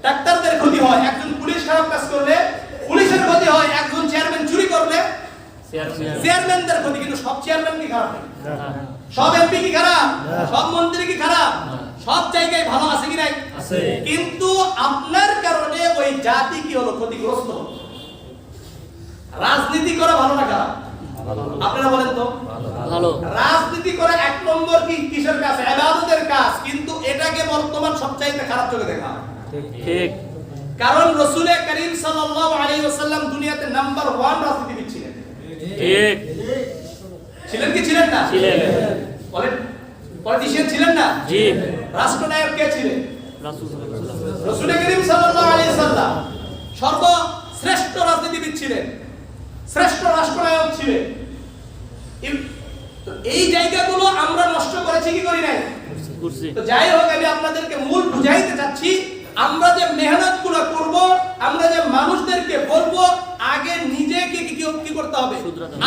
ডাক্তারদের ক্ষতি হয়, একজন পুলিশ খারাপ কাজ করলে পুলিশের ক্ষতি হয়, একজন চেয়ারম্যান চুরি করলে চেয়ারম্যানদের ক্ষতি। কিন্তু সব চেয়ারম্যান কি খারাপ? সব এমপি কি খারাপ? সব মন্ত্রী কি খারাপ? সব জায়গায় ভালো আছে কি নাই? আছে। কিন্তু আপনার কারণে ওই জাতি কি হলো? ক্ষতিগ্রস্ত হলো। রাজনীতি করা ভালো না খারাপ? আপনারা বলেন তো। ভালো। রাজনীতি করা এক নম্বর কি কিসের কাজ? ইবাদতের কাজ। কিন্তু এটাকে বর্তমান সবচাইতে খারাপ চোখে দেখা হয়। ঠিক। কারণ রাসূল করিম সাল্লাল্লাহু আলাইহি ওয়াসাল্লাম দুনিয়াতে নাম্বার 1 রাজনীতিবিদ ছিলেন। ঠিক। ছিলেন কি ছিলেন না? ছিলেন। পলিটিশিয়ান ছিলেন না? জি। রাষ্ট্রনায়ক কে ছিলেন? রাসূল করিম সাল্লাল্লাহু আলাইহি ওয়াসাল্লাম সর্বশ্রেষ্ঠ রাজনীতিবিদ ছিলেন, শ্রেষ্ঠ রাষ্ট্রনায়ক ছিলেন। এই জায়গাগুলো আমরা নষ্ট করেছি কি করি নাই? তো যাই হোক, আমি আপনাদেরকে মূল বুঝাইতে চাচ্ছি, আমরা যে মেহনতগুলো করব, আমরা যে মানুষদেরকে বলবো, আগে নিজেকে কি করতে হবে?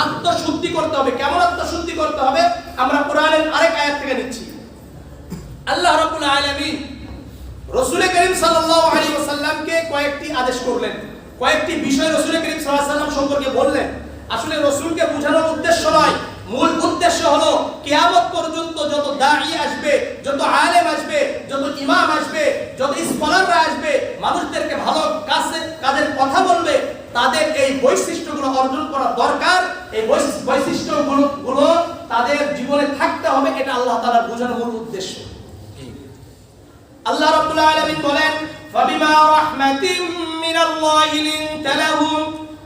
আত্মশুদ্ধি করতে হবে। কেমন আত্মশুদ্ধি করতে হবে? আমরা কোরআনের আরেক আয়াত থেকে নিচ্ছি। আল্লাহ রাব্বুল আলামিন রাসূল করিম সাল্লাল্লাহু আলাইহি ওয়াসাল্লামকে কয়েকটি আদেশ করলেন, কয়েকটি বিষয় রাসূল করিম সাল্লাল্লাহু আলাইহি ওয়াসাল্লাম সম্পর্কে বললেন। আসলে রাসূলকে বোঝানোর উদ্দেশ্য নয়, মূল উদ্দেশ্য হলো কিয়ামত পর্যন্ত যত দাঈ আসবে, যত আলেম আসবে, যত ইমাম আসবে, যত স্কলাররা আসবে, মানুষদেরকে ভালো কাজের কথা বলবে, তাদের এই বৈশিষ্ট্যগুলো অর্জন করা দরকার। এই বৈশিষ্ট্যগুলো তাদের জীবনে থাকতে হবে। এটা আল্লাহ তাআলার বোঝানোর মূল উদ্দেশ্য। আল্লাহ রাব্বুল আলামিন বলেন, ফাবিমা রাহমাতিম মিনাল্লাহি লিনতা লাহুম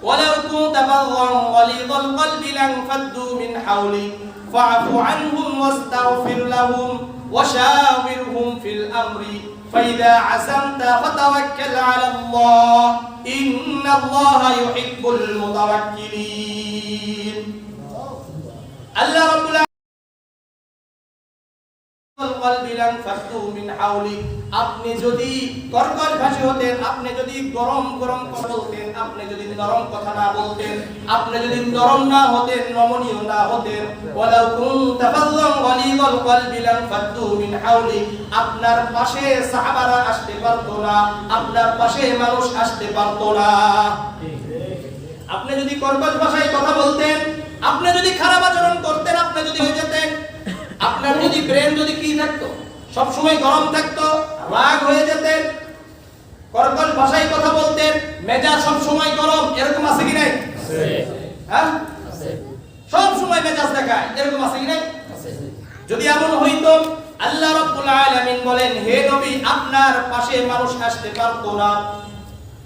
ওয়ালাউ কুনতা ফাযযান গালিযাল কলবি লানফাদ্দু মিন হাওলিক ফা'ফু আনহুম ওয়াস্তাগফির লাহুম ওয়াশাওিরহুম ফিল আমরি ফাইযা আযামতা ফাতাওয়াক্কাল আলাল্লাহ ইন্নাল্লাহা ইউহিব্বুল মুতাওয়াক্কিলিন। আল্লাহ রাব্বুল আপনি যদি কর্কশ ভাষী হতেন, আপনি যদি গরম গরম কথা বলতেন, আপনি যদি নরম কথা না বলতেন, আপনি যদি নরম না হতেন, নমনীয় না হতেন, ওয়ালাউ কুনতা ফাল্লান গালিযাল কলবি লান ফাদ্দু মিন হাওলিক, আপনার পাশে সাহাবারা আসতে পারতো না, আপনার পাশে মানুষ আসতে পারতো না। আপনি যদি কর্কশ ভাষায় কথা বলতেন, আপনি যদি খারাপ আচরণ করতেন, আপনি যদি হয়ে যেতেন, আপনার যদি ব্রেন যদি কি থাকতো, সব সময় গরম থাকতো, রাগ হয়ে যেতেন, কর্কশ ভাষায় কথা বলতেন, মেজাজ সব সময় গরম, এরকম আছে কি নাই? আছে। হ্যাঁ আছে। সব সময় মেজাজ দেখায়, এরকম আছে কি নাই? আছে। যদি এমন হইতো, আল্লাহ রাব্বুল আলামিন বলেন, হে নবী, আপনার পাশে মানুষ আসতে পারতো না,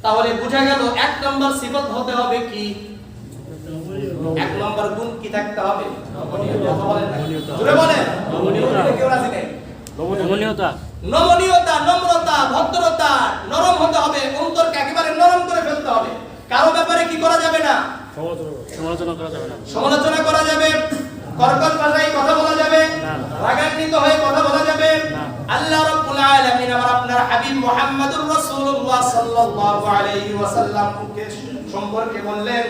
তাহলে বুঝা গেল এক নম্বর সিফত হতে হবে কি? এক নম্বর গুণ কি থাকতে হবে? জোরে বলেন। নমনীয়তা, নম্রতা, ভদ্রতা, নরম হতে হবে, অন্তরকে একেবারে নরম করে ফেলতে হবে। কারো ব্যাপারে কি করা যাবে না? সমালোচনা করা যাবে না। সমালোচনা করা যাবে, কর্কশ ভাষায় কথা বলা যাবে না, রাগান্বিত হয়ে কথা বলা যাবে না। আল্লাহ রাব্বুল আলামিন আমার আপনার হাবিব মুহাম্মদুর রাসূলুল্লাহ সাল্লাল্লাহু আলাইহি ওয়াসাল্লামকে সম্পর্কে বললেন,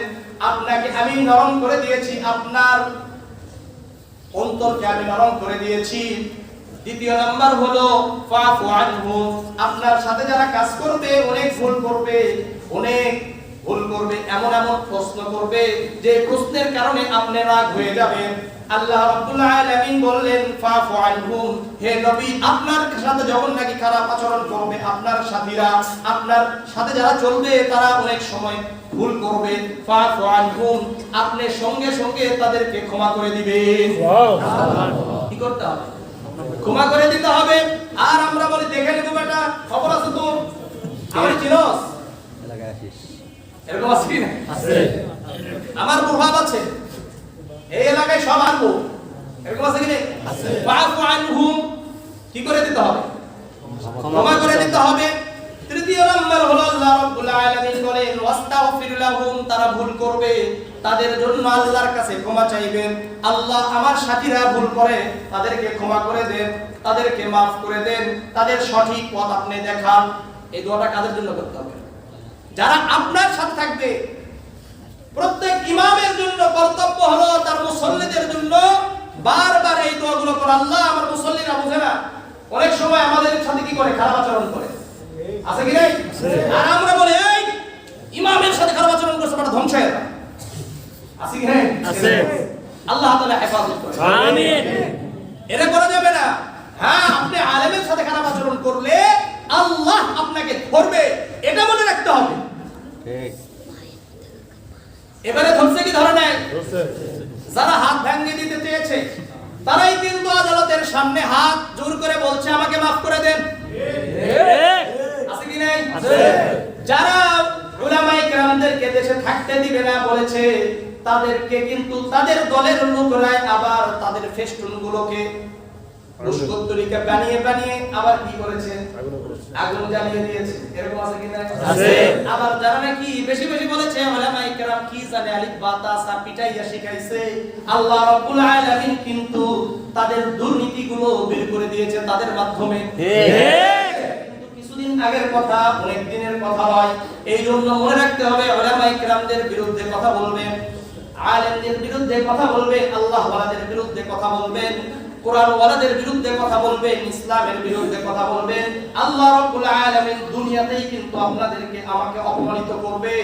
আপনাকে আমি নরম করে দিয়েছি, আপনার অন্তরকে আমি নরম করে দিয়েছি। দ্বিতীয় নাম্বার হলো ফাফু আনহুম, আপনার সাথে যারা কাজ করবে অনেক ভুল করবে, এমন এমন প্রশ্ন করবে যে প্রশ্নের কারণে আপনি রাগ হয়ে যাবেন। আল্লাহ রাব্বুল আলামিন বললেন ফাফু আনহুম, হে নবী, আপনার সাথে যখন নাকি খারাপ আচরণ করবে, আপনার সাথীরা, আপনার সাথে যারা চলবে, তারা অনেক সময় ভুল করবে, ফাফু আনহুম, আপনি সঙ্গে সঙ্গে তাদেরকে ক্ষমা করে দিবেন। কি করতে হবে? ক্ষমা করে দিতে হবে। আর আমরা বলি দেখে নিব বেটা, খবর আছে তো, আমার চিনোস এলাকায় আসিস, এরকম আছে কি না? আছে। আমার প্রভাব আছে, এই এলাকায় সব আনবো, এরকম আছে কি না? আছে। ফাফু আনহুম, কি করে দিতে হবে? ক্ষমা করে দিতে হবে। তৃতীয় নাম্বার হলো আল্লাহ রাব্বুল আলামিন বলেন ওয়াস্তাগফির লাহুম, তারা ভুল করবে, তাদের জন্য আল্লাহর কাছে ক্ষমা চাইবেন। আল্লাহ, আমার সাথীরা ভুল করে, তাদেরকে ক্ষমা করে দেন, তাদেরকে maaf করে দেন, তাদের সঠিক পথ আপনি দেখান। এই দোয়াটা কাদের জন্য করতে হবে? যারা আপনার সাথে থাকবে। প্রত্যেক ইমামের জন্য কর্তব্য হলো তার মুসল্লিদের জন্য বারবার এই দোয়াগুলো করা। আল্লাহ, আমার মুসল্লিরা বুঝে না, অনেক সময় আমাদের সাথে কি করে? খারাপ আচরণ করে, আছে কি নাই? আর আমরা বলি এই ইমামের সাথে খারাপ আচরণ করছে, বড় ধ্বংস হয়ে যায়, আছে কি নাই? আছে। আল্লাহ তাআলা হেফাজত করে। আমিন। এটা করা যাবে না। হ্যাঁ, আপনি আলেমের সাথে খারাপ আচরণ করলে আল্লাহ আপনাকে ধরবে, এটা মনে রাখতে হবে। ঠিক। এবারে ধরছে কি ধরে নাই? ধরছে। যারা হাত ভেঙে দিতে চেয়েছে, তারাই কিন্তু আদালতের সামনে হাত জোর করে বলছে আমাকে maaf করে দেন। আছে কি নাই? আছে। যারা উলামায়ে কেরামদেরকে দেশে থাকতে দিবে না বলেছে, তাদেরকে কিন্তু তাদের দলের লোকরাই আবার তাদের ফেস্টুনগুলোকে মুশকত্তরিকা বানিয়ে বানিয়ে আবার কি করেছে? আগুন জ্বালিয়ে দিয়েছে। এরকম আছে কি না? আছে। আবার যারা নাকি বেশি বেশি বলেছে উলামায়ে কেরাম কি জানে আলিফ বা তা সা পিটাইয়া শিখাইছে, আল্লাহ রাব্বুল আলামিন কিন্তু তাদের দুর্নীতিগুলো বের করে দিয়েছে তাদের মাধ্যমে। কিন্তু কিছুদিন আগের কথা, অনেক দিনের কথা নয়। এই জন্য মনে রাখতে হবে, উলামায়ে কেরামদের বিরুদ্ধে কথা বলবেন, আলেমদের বিরুদ্ধে কথা বলবেন, আল্লাহ ওয়ালাদের বিরুদ্ধে কথা বলবেন, কোরআন ওয়ালাদের বিরুদ্ধে কথা বলবেন, ইসলামের বিরুদ্ধে কথা বলবেন। আল্লাহ রাব্বুল আলামিন দুনিয়াতেই কিন্তু আপনাদেরকে আমাকে অপমানিত করবে।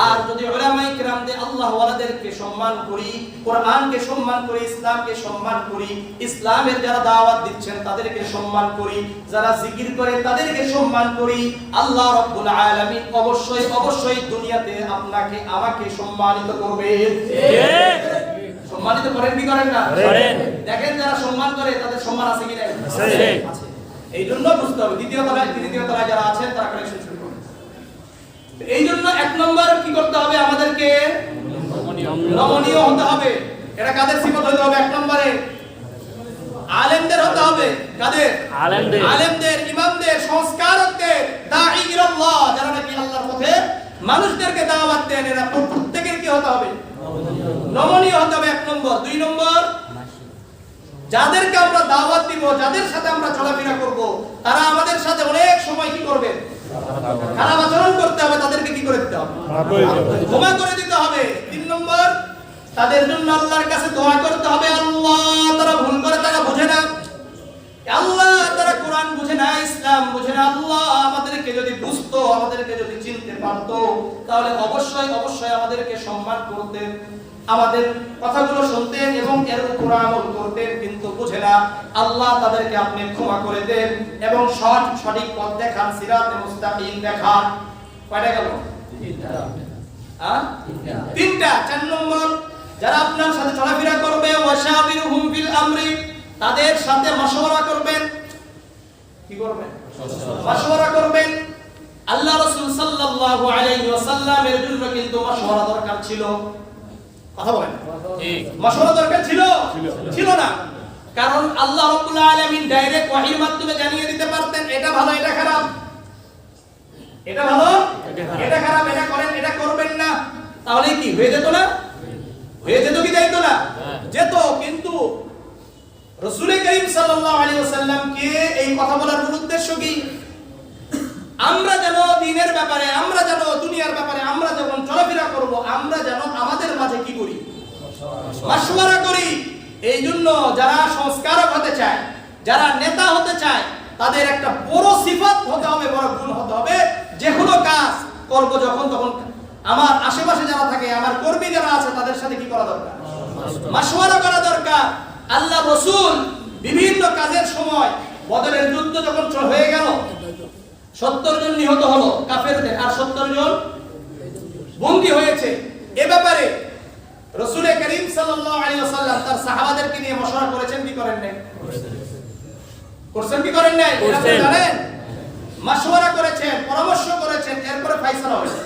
আর যদি উলামায়ে কেরামদের আল্লাহ ওয়ালাদেরকে সম্মান করি, কোরআনকে সম্মান করি, ইসলামকে সম্মান করি, ইসলামের যারা দাওয়াত দিচ্ছেন তাদেরকে সম্মান করি, যারা জিকির করে তাদেরকে সম্মান করি, আল্লাহ রাব্বুল আলামিন অবশ্যই অবশ্যই দুনিয়াতে আপনাকে আমাকে সম্মানিত করবে। ঠিক। সম্মানিত করেন কি করেন না? করেন। দেখেন যারা সম্মান করে তাদের সম্মান আছে কি না? আছে। এই জন্য বুঝতে হবে। দ্বিতীয় তলায় যারা আছেন তারা কালেকশন শুরু করুন। এই জন্য এক নম্বর কি করতে হবে? আমাদেরকে নমনীয় হতে হবে। এটা কাদের সিফত হতে হবে? এক নম্বরে আলেমদের হতে হবে। কাদের? আলেমদের, ইমামদের, সংস্কারকদের, দাঈ ইলাল্লাহ, যারা নাকি আল্লাহর পথে মানুষদেরকে দাওয়াত দেন, এরা প্রত্যেকের কি হতে হবে? নমনীয় হতে হবে, এক নম্বর। দুই নম্বর যাদেরকে আমরা দাওয়াত দিব, যাদের সাথে আমরা চলাফেরা করব, তারা আমাদের সাথে অনেক সময় কি করবে? খারাপ আচরণ করতে হবে। তাদেরকে কি করে দিতে হবে? ক্ষমা করে দিতে হবে। 3 নম্বর, তাদের জন্য আল্লাহর কাছে দোয়া করতে হবে। আল্লাহ, তারা ভুল করে, তারা বোঝে না। আল্লাহ, তারা কোরআন বুঝে না, ইসলাম বুঝে না। আল্লাহ, আমাদেরকে যদি বুঝতো, আমাদেরকে যদি চিনতে পারতো, তাহলে অবশ্যই অবশ্যই আমাদেরকে সম্মান করতেন, আমাদের কথাগুলো শুনতেন এবং এর উপর আমল করতেন, কিন্তু বুঝে না। আল্লাহ, তাদেরকে আপনি ক্ষমা করে দেন এবং সঠিক পথ দেখান, সিরাতে মুস্তাকিম দেখান। কয়টা গেল? তিনটা। 4 নম্বর, যারা আপনার সাথে চলাফেরা করবে, ওয়াশাবিরহুম ফিল আমরি, তাদের সাথে মাশওয়ারা করবেন। কি করবেন? মাশওয়ারা করবেন। আল্লাহ রাসূল সাল্লাল্লাহু আলাইহি ওয়াসাল্লামের জন্য কিন্তু মাশওয়ারা দরকার ছিল। কথা বলেন, ঠিক মাশওয়ারা দরকার ছিল? ছিল না। কারণ আল্লাহ রাব্বুল আলামিন ডাইরেক্ট ওহীর মাধ্যমে জানিয়ে দিতে পারতেন, এটা ভালো, এটা খারাপ, এটা ভালো, এটা খারাপ, এটা করেন, এটা করবেন না। তাহলে কি হয়ে যেত না? হয়ে যেত কি যাইতো না? যেত। কিন্তু রাসূল করিম সাল্লাল্লাহু আলাইহি ওয়াসাল্লাম কে এই কথা বলার মূল উদ্দেশ্য কি? আমরা যেন দ্বীনের ব্যাপারে, আমরা যেন দুনিয়ার ব্যাপারে, আমরা যখন চলাফেরা করব, আমরা যেন আমাদের মাঝে কি করি? মাশওয়ারা করি। এই জন্য যারা সংস্কারক হতে চায়, যারা নেতা হতে চায়, তাদের একটা বড় সিফাত হতে হবে, বড় গুণ হতে হবে। যে কোনো কাজ করব যখন, তখন আমার আশেপাশে যারা থাকে, আমার কর্মী যারা আছে, তাদের সাথে কি করা দরকার? মাশওয়ারা করা দরকার। আল্লাহ রাসূল বিভিন্ন কাজের সময়, বদরের যুদ্ধ যখন হয়ে গেল, 70 জন নিহত হলো কাফেরদের, আর 70 জন বন্দী হয়েছে। এ ব্যাপারে রাসূল করিম সাল্লাল্লাহু আলাইহি ওয়াসাল্লাম তার সাহাবাদেরকে নিয়ে মাশওয়ারা করেছেন কি করেন নাই? করছেন কি করেন নাই? জানেন, মাশওয়ারা করেছেন, পরামর্শ করেছেন, এরপরে ফয়সালা হয়েছে।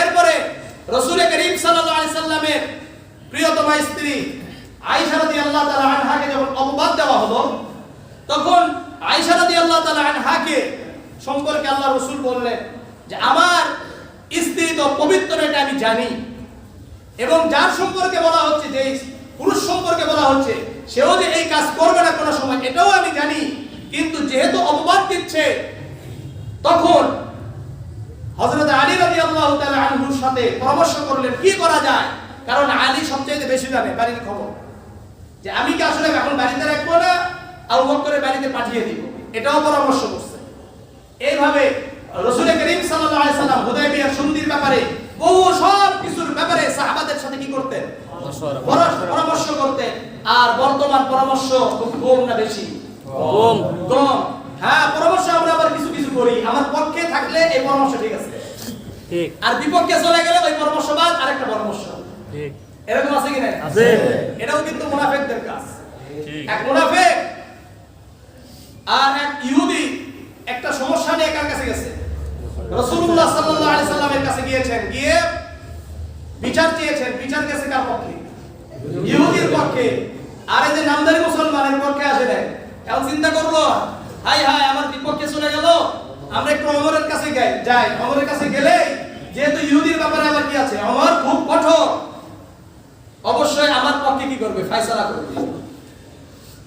এরপরে রাসূল করিম সাল্লাল্লাহু আলাইহি সাল্লামের প্রিয়তমা স্ত্রী আয়েশা রাদিয়াল্লাহু তাআলা আনহাকে যখন অপবাদ দেওয়া হলো, তখন আয়েশা রাদিয়াল্লাহু তাআলা আনহাকে সম্পর্কে আল্লাহ রাসূল বললেন যে আমার স্ত্রী তো পবিত্র, এটা আমি জানি, এবং যার সম্পর্কে বলা হচ্ছে, যে পুরুষ সম্পর্কে বলা হচ্ছে, সেও যে এই কাজ করবে না কোনো সময়, এটাও আমি জানি। কিন্তু যেহেতু অপবাদ দিচ্ছে, তখন হযরত আলী রাদিয়াল্লাহু তাআলা আনহুর সাথে পরামর্শ করলেন কি করা যায়। কারণ আলী সবচেয়ে বেশি জানে বাড়ির খবর, যে আমি কি আসলে এখন বাড়িতে রাখবো না আবু বকরের বাড়িতে পাঠিয়ে দিব, এটাও পরামর্শ করছে। এইভাবে রাসূল করিম সাল্লাল্লাহু আলাইহি সাল্লাম হুদায়বিয়ার সন্ধির ব্যাপারে, বহু সব কিছুর ব্যাপারে সাহাবাদের সাথে কি করতেন? পরামর্শ করতেন। আর বর্তমান পরামর্শ খুব কম না বেশি? কম। হ্যাঁ, পরামর্শ আমরা আবার কিছু কিছু করি, আমার পক্ষে থাকলে এই পরামর্শ ঠিক আছে, ঠিক, আর বিপক্ষে চলে গেলে ওই পরামর্শ বাদ আরেকটা পরামর্শ, ঠিক। এরকম আছে কি না? আছে। এটাও কিন্তু মুনাফিকদের কাজ। ঠিক। এক মুনাফিক আর এক ইহুদি একটা সমস্যা নিয়ে কার কাছে গেছে? রাসূলুল্লাহ সাল্লাল্লাহু আলাইহি সাল্লামের কাছে গিয়েছেন, গিয়ে বিচার চেয়েছেন। বিচার গেছে কার পক্ষে? ইহুদির পক্ষে। আর এই যে নামদারি মুসলমানের পক্ষে আসে নাই। এখন চিন্তা করলো, হাই হাই, আমার বিপক্ষে চলে গেল, আমরা একটু ওমরের কাছে যাই। ওমরের কাছে গেলে যেহেতু ইহুদির ব্যাপারে আমার কি আছে, ওমর খুব কঠোর, অবশ্যই আমার পক্ষে কি করবে? ফয়সালা করবে।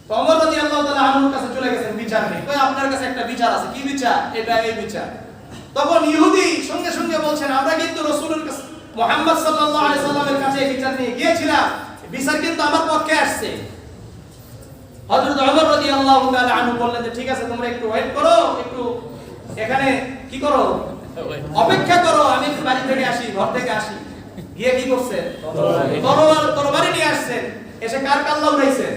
তো ওমর রাদিয়াল্লাহু তাআলা আনহুর কাছে চলে গেছেন বিচার নিয়ে। কই, আপনার কাছে একটা বিচার আছে। কি বিচার? এটা এই বিচার। তখন ইহুদি সঙ্গে সঙ্গে বলছেন, আমরা কিন্তু রাসূলের কাছে, মুহাম্মদ সাল্লাল্লাহু আলাইহি সাল্লামের কাছে এই বিচার নিয়ে গিয়েছিলাম, বিচার কিন্তু আমার পক্ষে আসছে। হযরত ওমর রাদিয়াল্লাহু তাআলা আনহু বললেন যে ঠিক আছে, তোমরা একটু ওয়েট করো, একটু এখানে কি করো, অপেক্ষা করো, আমি একটু বাড়ি থেকে আসি, ঘর থেকে আসি। গিয়ে কি করছে? তরবারি নিয়ে আসছেন। এসে কার কাল্লা উড়াইছে?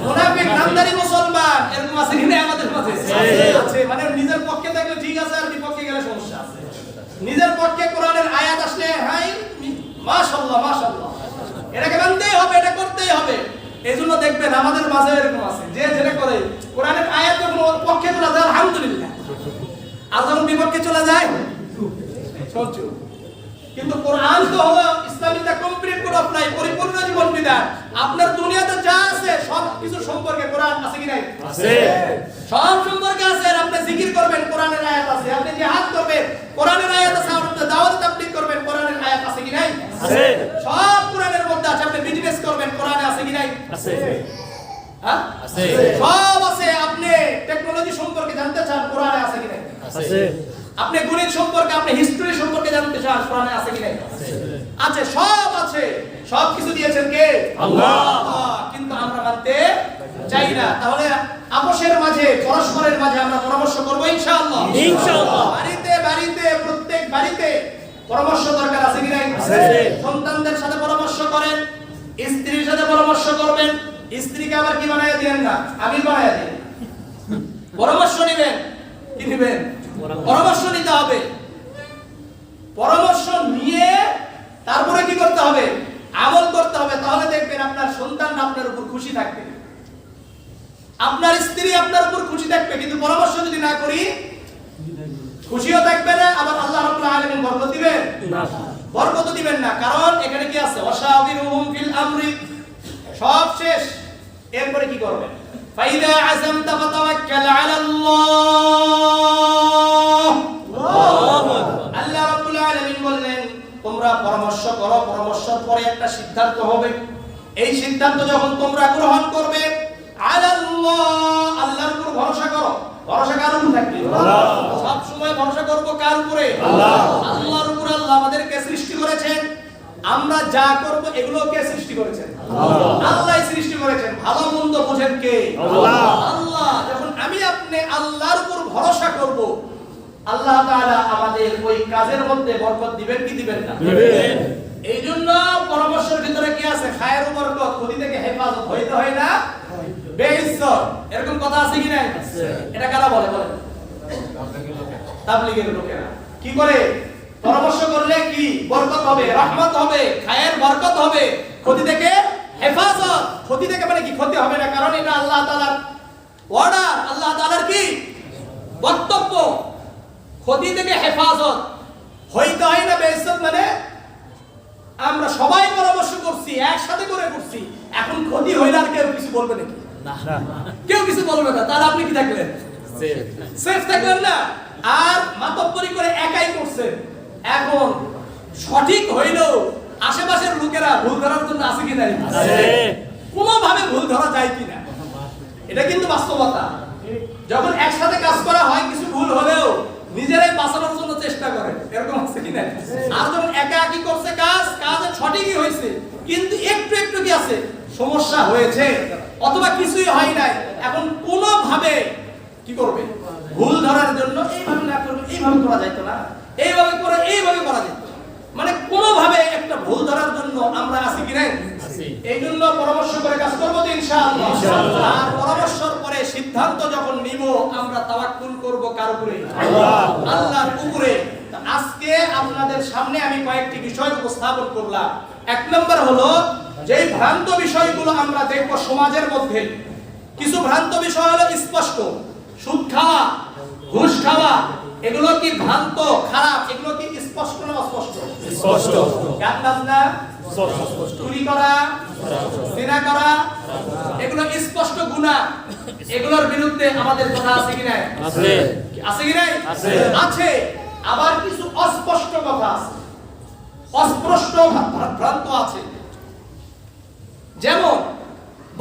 মুনাফিক নামদারি মুসলমান। এরকম আছে কিনা আমাদের মাঝে? আছে। মানে নিজের পক্ষে থাকলে ঠিক আছে, আর বিপক্ষে গেলে সমস্যা আছে। নিজের পক্ষে কোরআনের আয়াত আসলে হাই মাশাআল্লাহ মাশাআল্লাহ, এটাকে মানতেই হবে, এটা করতেই হবে। এইজন্য দেখবেন আমাদের মাঝে এরকম আছে, যে যেটা করে কোরআনের আয়াত যখন ওর পক্ষে চলে যায় আলহামদুলিল্লাহ, আর যখন বিপক্ষে চলে যায় সহ্য। কিন্তু কোরআন তো হলো Islamic complete code of life, পরিপূর্ণ জীবন বিধান। আপনার দুনিয়াতে যা আছে সব কিছু সম্পর্কে কোরআন আছে কি নাই? আছে। সব সম্পর্কে আছে। আর আপনি জিকির করবেন, কোরআনের আয়াত আছে। আপনি জিহাদ করবেন, কোরআনের আয়াত আছে। আপনি দাওয়াত তাবলীগ করবেন, কোরআনের আয়াত আছে কি নাই? আছে। সব কোরআনের মধ্যে আছে। আপনি বিজনেস করবেন, কোরআনে আছে কি নাই? হ্যাঁ আছে। সব আছে। আপনি টেকনোলজি সম্পর্কে জানতে চান, কোরআনে আছে কি নাই? আছে। আপনি গণিত সম্পর্কে, আপনি হিস্ট্রি সম্পর্কে জানতে চান, কোরআনে আছে কি নাই? আছে, সব আছে। সব কিছু দিয়েছেন কে? আল্লাহ। কিন্তু আমরা মানতে চাই না। তাহলে আপোষের মাঝে, পরস্পরের মাঝে আমরা পরামর্শ করব ইনশাআল্লাহ। ইনশাআল্লাহ। বাড়িতে বাড়িতে, প্রত্যেক বাড়িতে পরামর্শ দরকার আছে কি নাই? আছে। সন্তানদের সাথে পরামর্শ করেন, স্ত্রীর সাথে পরামর্শ করবেন। স্ত্রীকে আবার কি বানায় দিবেন না, আমি বানায় দিই। পরামর্শ নেবেন, কি নেবেন? পরামর্শ নিতে হবে। পরামর্শ নিয়ে তারপরে কি করতে হবে? আমল করতে হবে। তাহলে দেখবেন আপনার সন্তান আপনার উপর খুশি থাকবে, আপনার স্ত্রী আপনার উপর খুশি থাকবে। কিন্তু পরামর্শ যদি না করি, খুশিও থাকবে না, আবার আল্লাহ রাব্বুল আলামিন বরকত দিবেন না, বরকত দিবেন না। কারণ এখানে কি আছে? ওয়াশাবিরুহুম ফিল আমরি, সব শেষ। এরপরে কি করবেন? ফাইদা আযামতা ফাতাওয়াক্কাল আলাল্লাহ। আল্লাহ রাব্বুল আলামিন বললেন, তোমরা পরামর্শ করো, পরামর্শের পরে একটা সিদ্ধান্ত হবে। এই সিদ্ধান্ত যখন তোমরা গ্রহণ করবে, আলাল্লাহ, আল্লাহর উপর ভরসা করো। ভরসা কার উপর থাকবে? আল্লাহ। সব সময় ভরসা করব কার উপরে? আল্লাহ। আল্লাহর উপর। আল্লাহ আমাদেরকে সৃষ্টি করেছেন, আমরা যা করব এগুলো কে সৃষ্টি করেছেন? আল্লাহ। আল্লাহই সৃষ্টি করেছেন। ভালো মন্দ বোঝেন কে? আল্লাহ। আল্লাহ। যখন আমি আপনি আল্লাহর উপর ভরসা করব, আল্লাহ তাআলা আমাদের ওই কাজের মধ্যে বরকত দিবেন কি দিবেন না? দিবেন। এই জন্য পরামর্শের ভিতরে কি আছে? খায়ের বরকত, ক্ষতি থেকে হেফাজত হইতে হয় না, বেইজ্জত। এরকম কথা আছে কি নাই? এটা কারা বলে? বলে তাবলীগের লোকেরা। কি করে? পরামর্শ করলে কি বরকত হবে, রহমত হবে, খায়ের বরকত হবে, ক্ষতি থেকে হেফাজত। ক্ষতি থেকে মানে কি? ক্ষতি হবে না, কারণ এটা আল্লাহ তাআলার অর্ডার, আল্লাহ তাআলার কি বক্তব্য। ক্ষতি থেকে হেফাজত হইতে হয় না, বেইজ্জত মানে আমরা সবাই পরামর্শ করছি, একসাথে করে করছি, এখন ক্ষতি হইলে আর কেউ কিছু বলবে নাকি? না, কেউ কিছু বলবে না। তাহলে আপনি কি থাকলেন? সেফ থাকলেন না। আর মাতব্বরি করে একাই করছেন। এখন সঠিক হইলেও আশেপাশের লোকেরা ভুল ধরার জন্য আছে কি নাই? আছে। কোনোভাবে ভুল ধরা যায় কিনা, এটা কিন্তু বাস্তবতা। যখন একসাথে কাজ করা হয়, কিছু ভুল হলেও নিজেরাই বাঁচানোর জন্য চেষ্টা করে, এরকম আছে কি না? আর যখন একা একই করছে কাজ, কাজ সঠিকই হয়েছে, কিন্তু একটু একটু কি আছে, সমস্যা হয়েছে, অথবা কিছুই হয় নাই। এখন কোনোভাবে কি করবে? ভুল ধরার জন্য এইভাবে না করবে, এইভাবে করা যাইতো না, এইভাবে করে এইভাবে করা যেত, মানে কোনোভাবে একটা ভুল ধরার জন্য আমরা আছি কি নাই? এই জন্য পরামর্শ করে কাজ করবো তো ইনশাআল্লাহ। আর পরামর্শের পরে সিদ্ধান্ত যখন নিব, আমরা তাওয়াক্কুল করব কার উপরে? আল্লাহ, আল্লাহর উপরে। আজকে আপনাদের সামনে আমি কয়েকটি বিষয় উপস্থাপন করলাম। এক নম্বর হলো, যে ভ্রান্ত বিষয়গুলো আমরা দেখব সমাজের মধ্যে, কিছু ভ্রান্ত বিষয় হলো স্পষ্ট। সুদ খাওয়া, ঘুষ খাওয়া, এগুলো কি ভ্রান্ত, খারাপ? এগুলো কি স্পষ্ট না অস্পষ্ট? স্পষ্ট। গান বাজনা, চুরি করা, জিনা করা, এগুলো স্পষ্ট গুনাহ। এগুলোর বিরুদ্ধে আমাদের কথা আছে কি নাই? আছে। আছে কি নাই? আছে। আছে। আবার কিছু অস্পষ্ট কথা আছে, অস্পষ্ট ভ্রান্ত আছে। যেমন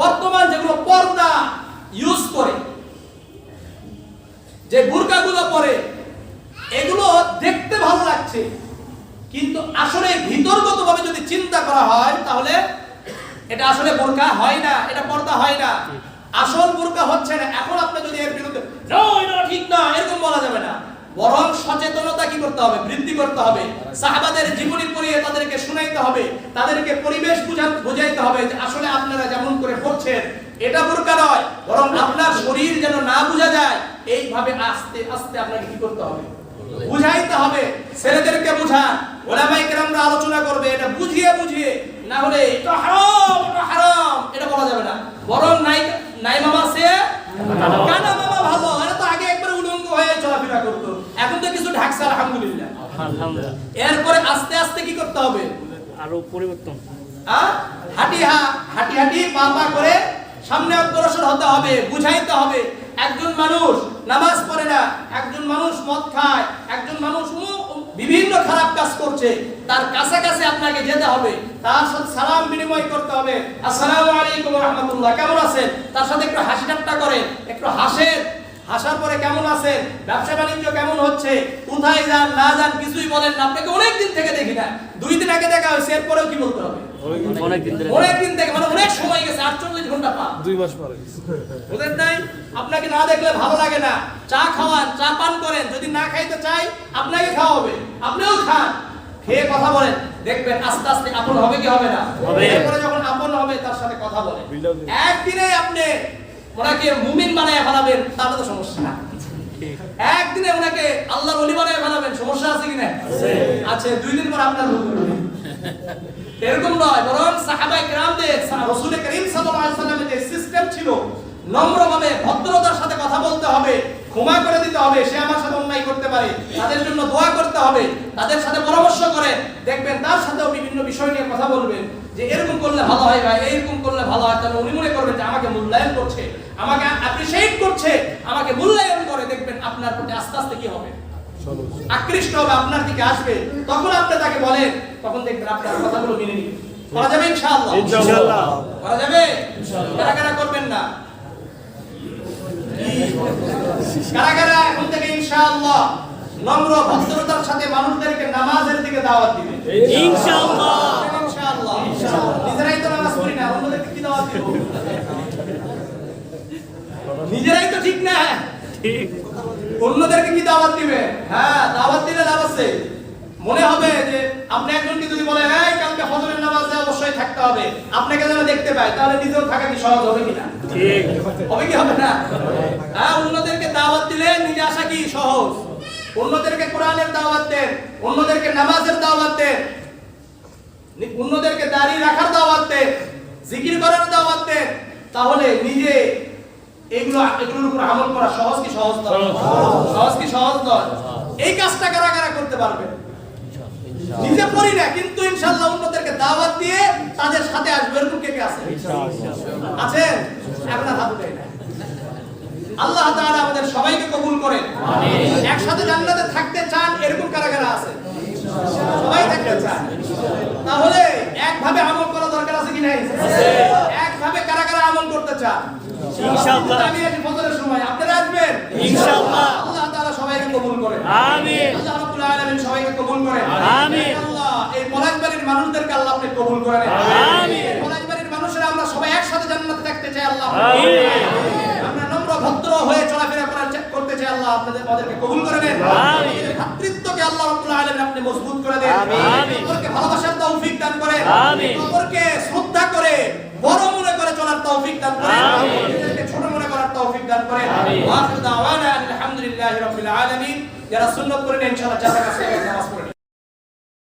বর্তমান যেগুলো পর্দা ইউজ করে, যে বুরকাগুলো পরে, এগুলো দেখতে ভালো লাগছে, কিন্তু আসলে ভিতরগতভাবে যদি চিন্তা করা হয়, তাহলে এটা আসলে বোরকা হয় না, এটা পর্দা হয় না, আসল বোরকা হচ্ছে না। এখন আপনি যদি এর বিরুদ্ধে না, এটা ঠিক না, এরকম বলা যাবে না। বরং সচেতনতা কি করতে হবে? বৃদ্ধি করতে হবে। সাহাবাদের জীবনী পড়িয়ে তাদেরকে শুনাইতে হবে, তাদেরকে পরিবেশ বুঝাইতে হবে যে আসলে আপনারা যেমন করে পড়ছেন এটা বোরকা নয়, বরং আপনার শরীর যেন না বোঝা যায়, এইভাবে আস্তে আস্তে আপনাকে কি করতে হবে? বুঝাইতে হবে। ছেলেদেরকে বুঝান, ওলামায়ে কেরামরা আলোচনা করবে, এটা বুঝিয়ে বুঝিয়ে, না হলে এটা হারাম, এটা হারাম, এটা বলা যাবে না। বরং নাই মামা সে কানা মামা ভালো। এটা তো আগে একবার উলঙ্গ হয়ে চলাফেরা করতো, এখন তো কিছু ঢাকছে, আলহামদুলিল্লাহ। এরপরে আস্তে আস্তে কি করতে হবে? আরো পরিবর্তন। হাঁটি হাঁটি পা পা করে সামনে অগ্রসর হতে হবে, বুঝাইতে হবে। একজন মানুষ নামাজ পড়ে না, একজন মানুষ মদ খায়, একজন মানুষ বিভিন্ন খারাপ কাজ করছে তার কাছাকাছি আপনাকে যেতে হবে, তার সাথে সালাম বিনিময় করতে হবে, আসসালামু আলাইকুম ওয়া রাহমাতুল্লাহ, কেমন আছেন, তার সাথে একটু হাসি ঠাট্টা করেন, একটু হাসেন, হাসার পরে কেমন আছেন, ব্যবসা বাণিজ্য কেমন হচ্ছে, কোথায় যান না যান কিছুই বলেন না, আপনাকে অনেক দিন থেকে দেখি না, 2 দিন আগে দেখা হয়েছে, এরপরেও কি বলতে হবে? অনেক দিন থেকে, মানে অনেক সময় গেছে, 48 ঘন্টা পা, 2 মাস পরে বুঝেন নাই? আপনাকে না দেখলে ভালো লাগে না, চা খাওয়ান, চা পান করেন, যদি না খাইতে চাই আপনাকে খাওয়াবে, আপনিও খান, খেয়ে কথা বলেন, দেখবেন আস্তে আস্তে আপন হবে কি হবে না? এরপরে যখন আপন হবে তার সাথে কথা বলেন, একদিনে আপনি ওনাকে মুমিন বানায় ফেলাবেন, তাহলে তো সমস্যা না। একদিনে ওনাকে আল্লাহর ওলি বানায় ফেলাবেন, সমস্যা আছে কি না? আছে। 2 দিন পর আপনার এরকম নয়, বরং সাহাবায়ে কেরামদের রাসূল করিম সাল্লাল্লাহু আলাইহি ওয়াসাল্লামের যে সিস্টেম ছিল, নম্রভাবে ভদ্রতার সাথে কথা বলতে হবে, ক্ষমা করে দিতে হবে, সে আমার সাথে অন্যায় করতে পারে, তাদের জন্য দোয়া করতে হবে, তাদের সাথে পরামর্শ করে দেখবেন, তার সাথেও বিভিন্ন বিষয় নিয়ে কথা বলবেন, যে এরকম করলে ভালো হয় ভাই, এরকম করলে ভালো হয়, তাহলে উনি মনে করবেন যে আমাকে মূল্যায়ন করছে, আমাকে অ্যাপ্রিশিয়েট করছে, আমাকে মূল্যায়ন করে, দেখবেন আপনার প্রতি আস্তে আস্তে কি হবে? আকৃষ্ট হবে, আপনার দিকে আসবে, তখন আপনি তাকে বলেন, তখন দেখবেন আপনার কথাগুলো মেনে নিবে। করা যাবে ইনশাআল্লাহ? ইনশাআল্লাহ করা যাবে। কারা কারা করবেন না? কারা কারা এখন থেকে ইনশাআল্লাহ নম্র ভদ্রতার সাথে মানুষদেরকে নামাজের দিকে দাওয়াত দিবেন? ইনশাআল্লাহ ইনশাআল্লাহ। নিজেরাই তো নামাজ পড়ি না, অন্যদেরকে কি দাওয়াত দিব? নিজেরাই তো ঠিক না, ঠিক অন্যদেরকে কি দাওয়াত দিবে? হ্যাঁ, দাওয়াত দিলে লাভ আছে। মনে হবে যে আপনি একজনকে যদি বলেন এই কালকে ফজরের নামাজে অবশ্যই থাকতে হবে, আপনাকে যেন দেখতে পায়, তাহলে নিজেও থাকা কি সহজ হবে কিনা? ঠিক হবে কি হবে না? হ্যাঁ, অন্যদেরকে দাওয়াত দিলে নিজে আসা কি সহজ? অন্যদেরকে কোরআনের দাওয়াত দেন, অন্যদেরকে নামাজের দাওয়াত দেন, অন্যদেরকে দাঁড়িয়ে রাখার দাওয়াত দেন, জিকির করার দাওয়াত দেন, তাহলে নিজে এগুলোর উপর আমল করা সহজ কি সহজ নয়? সহজ কি সহজ নয়? এই কাজটা কারা কারা করতে পারবে? নিজে পড়ি না, কিন্তু ইনশাআল্লাহ অন্যদেরকে দাওয়াত দিয়ে তাদের সাথে আসবে, এরকম কে কে আছে? আছেন? আপনার হাত উঠাই না। আল্লাহ তাআলা আমাদের সবাইকে কবুল করেন, আমিন। একসাথে জান্নাতে থাকতে চান, এরকম কারা কারা আছে? সবাই থাকতে চান। তাহলে একভাবে আমল করা দরকার আছে কি নাই? আছে। একভাবে কারা কারা আমল করতে চান? ইনশাআল্লাহ। আমি আজ ফজরের সময় আপনারা আসবেন ইনশাআল্লাহ। আল্লাহ তাআলা সবাইকে কবুল করেন, আমিন। আল্লাহ রাব্বুল আলামিন সবাইকে কবুল করেন, আমিন। আল্লাহ এই পলাশবাড়ির মানুষদেরকে আল্লাহ আপনি কবুল করেন, আমিন। পলাশবাড়ির মানুষেরা আমরা সবাই একসাথে জান্নাতে থাকতে চাই, আল্লাহ আমিন। আমরা নম্র ভদ্র হয়ে চলাফেরা করতে চাই, আল্লাহ আমাদেরকে কবুল করে নেন, আমিন। ভাতৃত্বকে আল্লাহ রাব্বুল আলামিন আপনি মজবুত করে দেন, আমিন। আমাদেরকে ভালোবাসার তৌফিক দান করেন, আমিন। আমাদেরকে শ্রদ্ধা করে বড় মনে করে চলার তৌফিক দান করেন, আমিন। আমাদেরকে ছোট মনে করার তৌফিক দান করেন। আমিন। ওয়া আখিরু দাওয়ানা আলহামদুলিল্লাহি রাব্বিল আলামিন। যারা সুন্নাত করেন ইনশাআল্লাহ জাযা কাছে নামাজ পড়েন।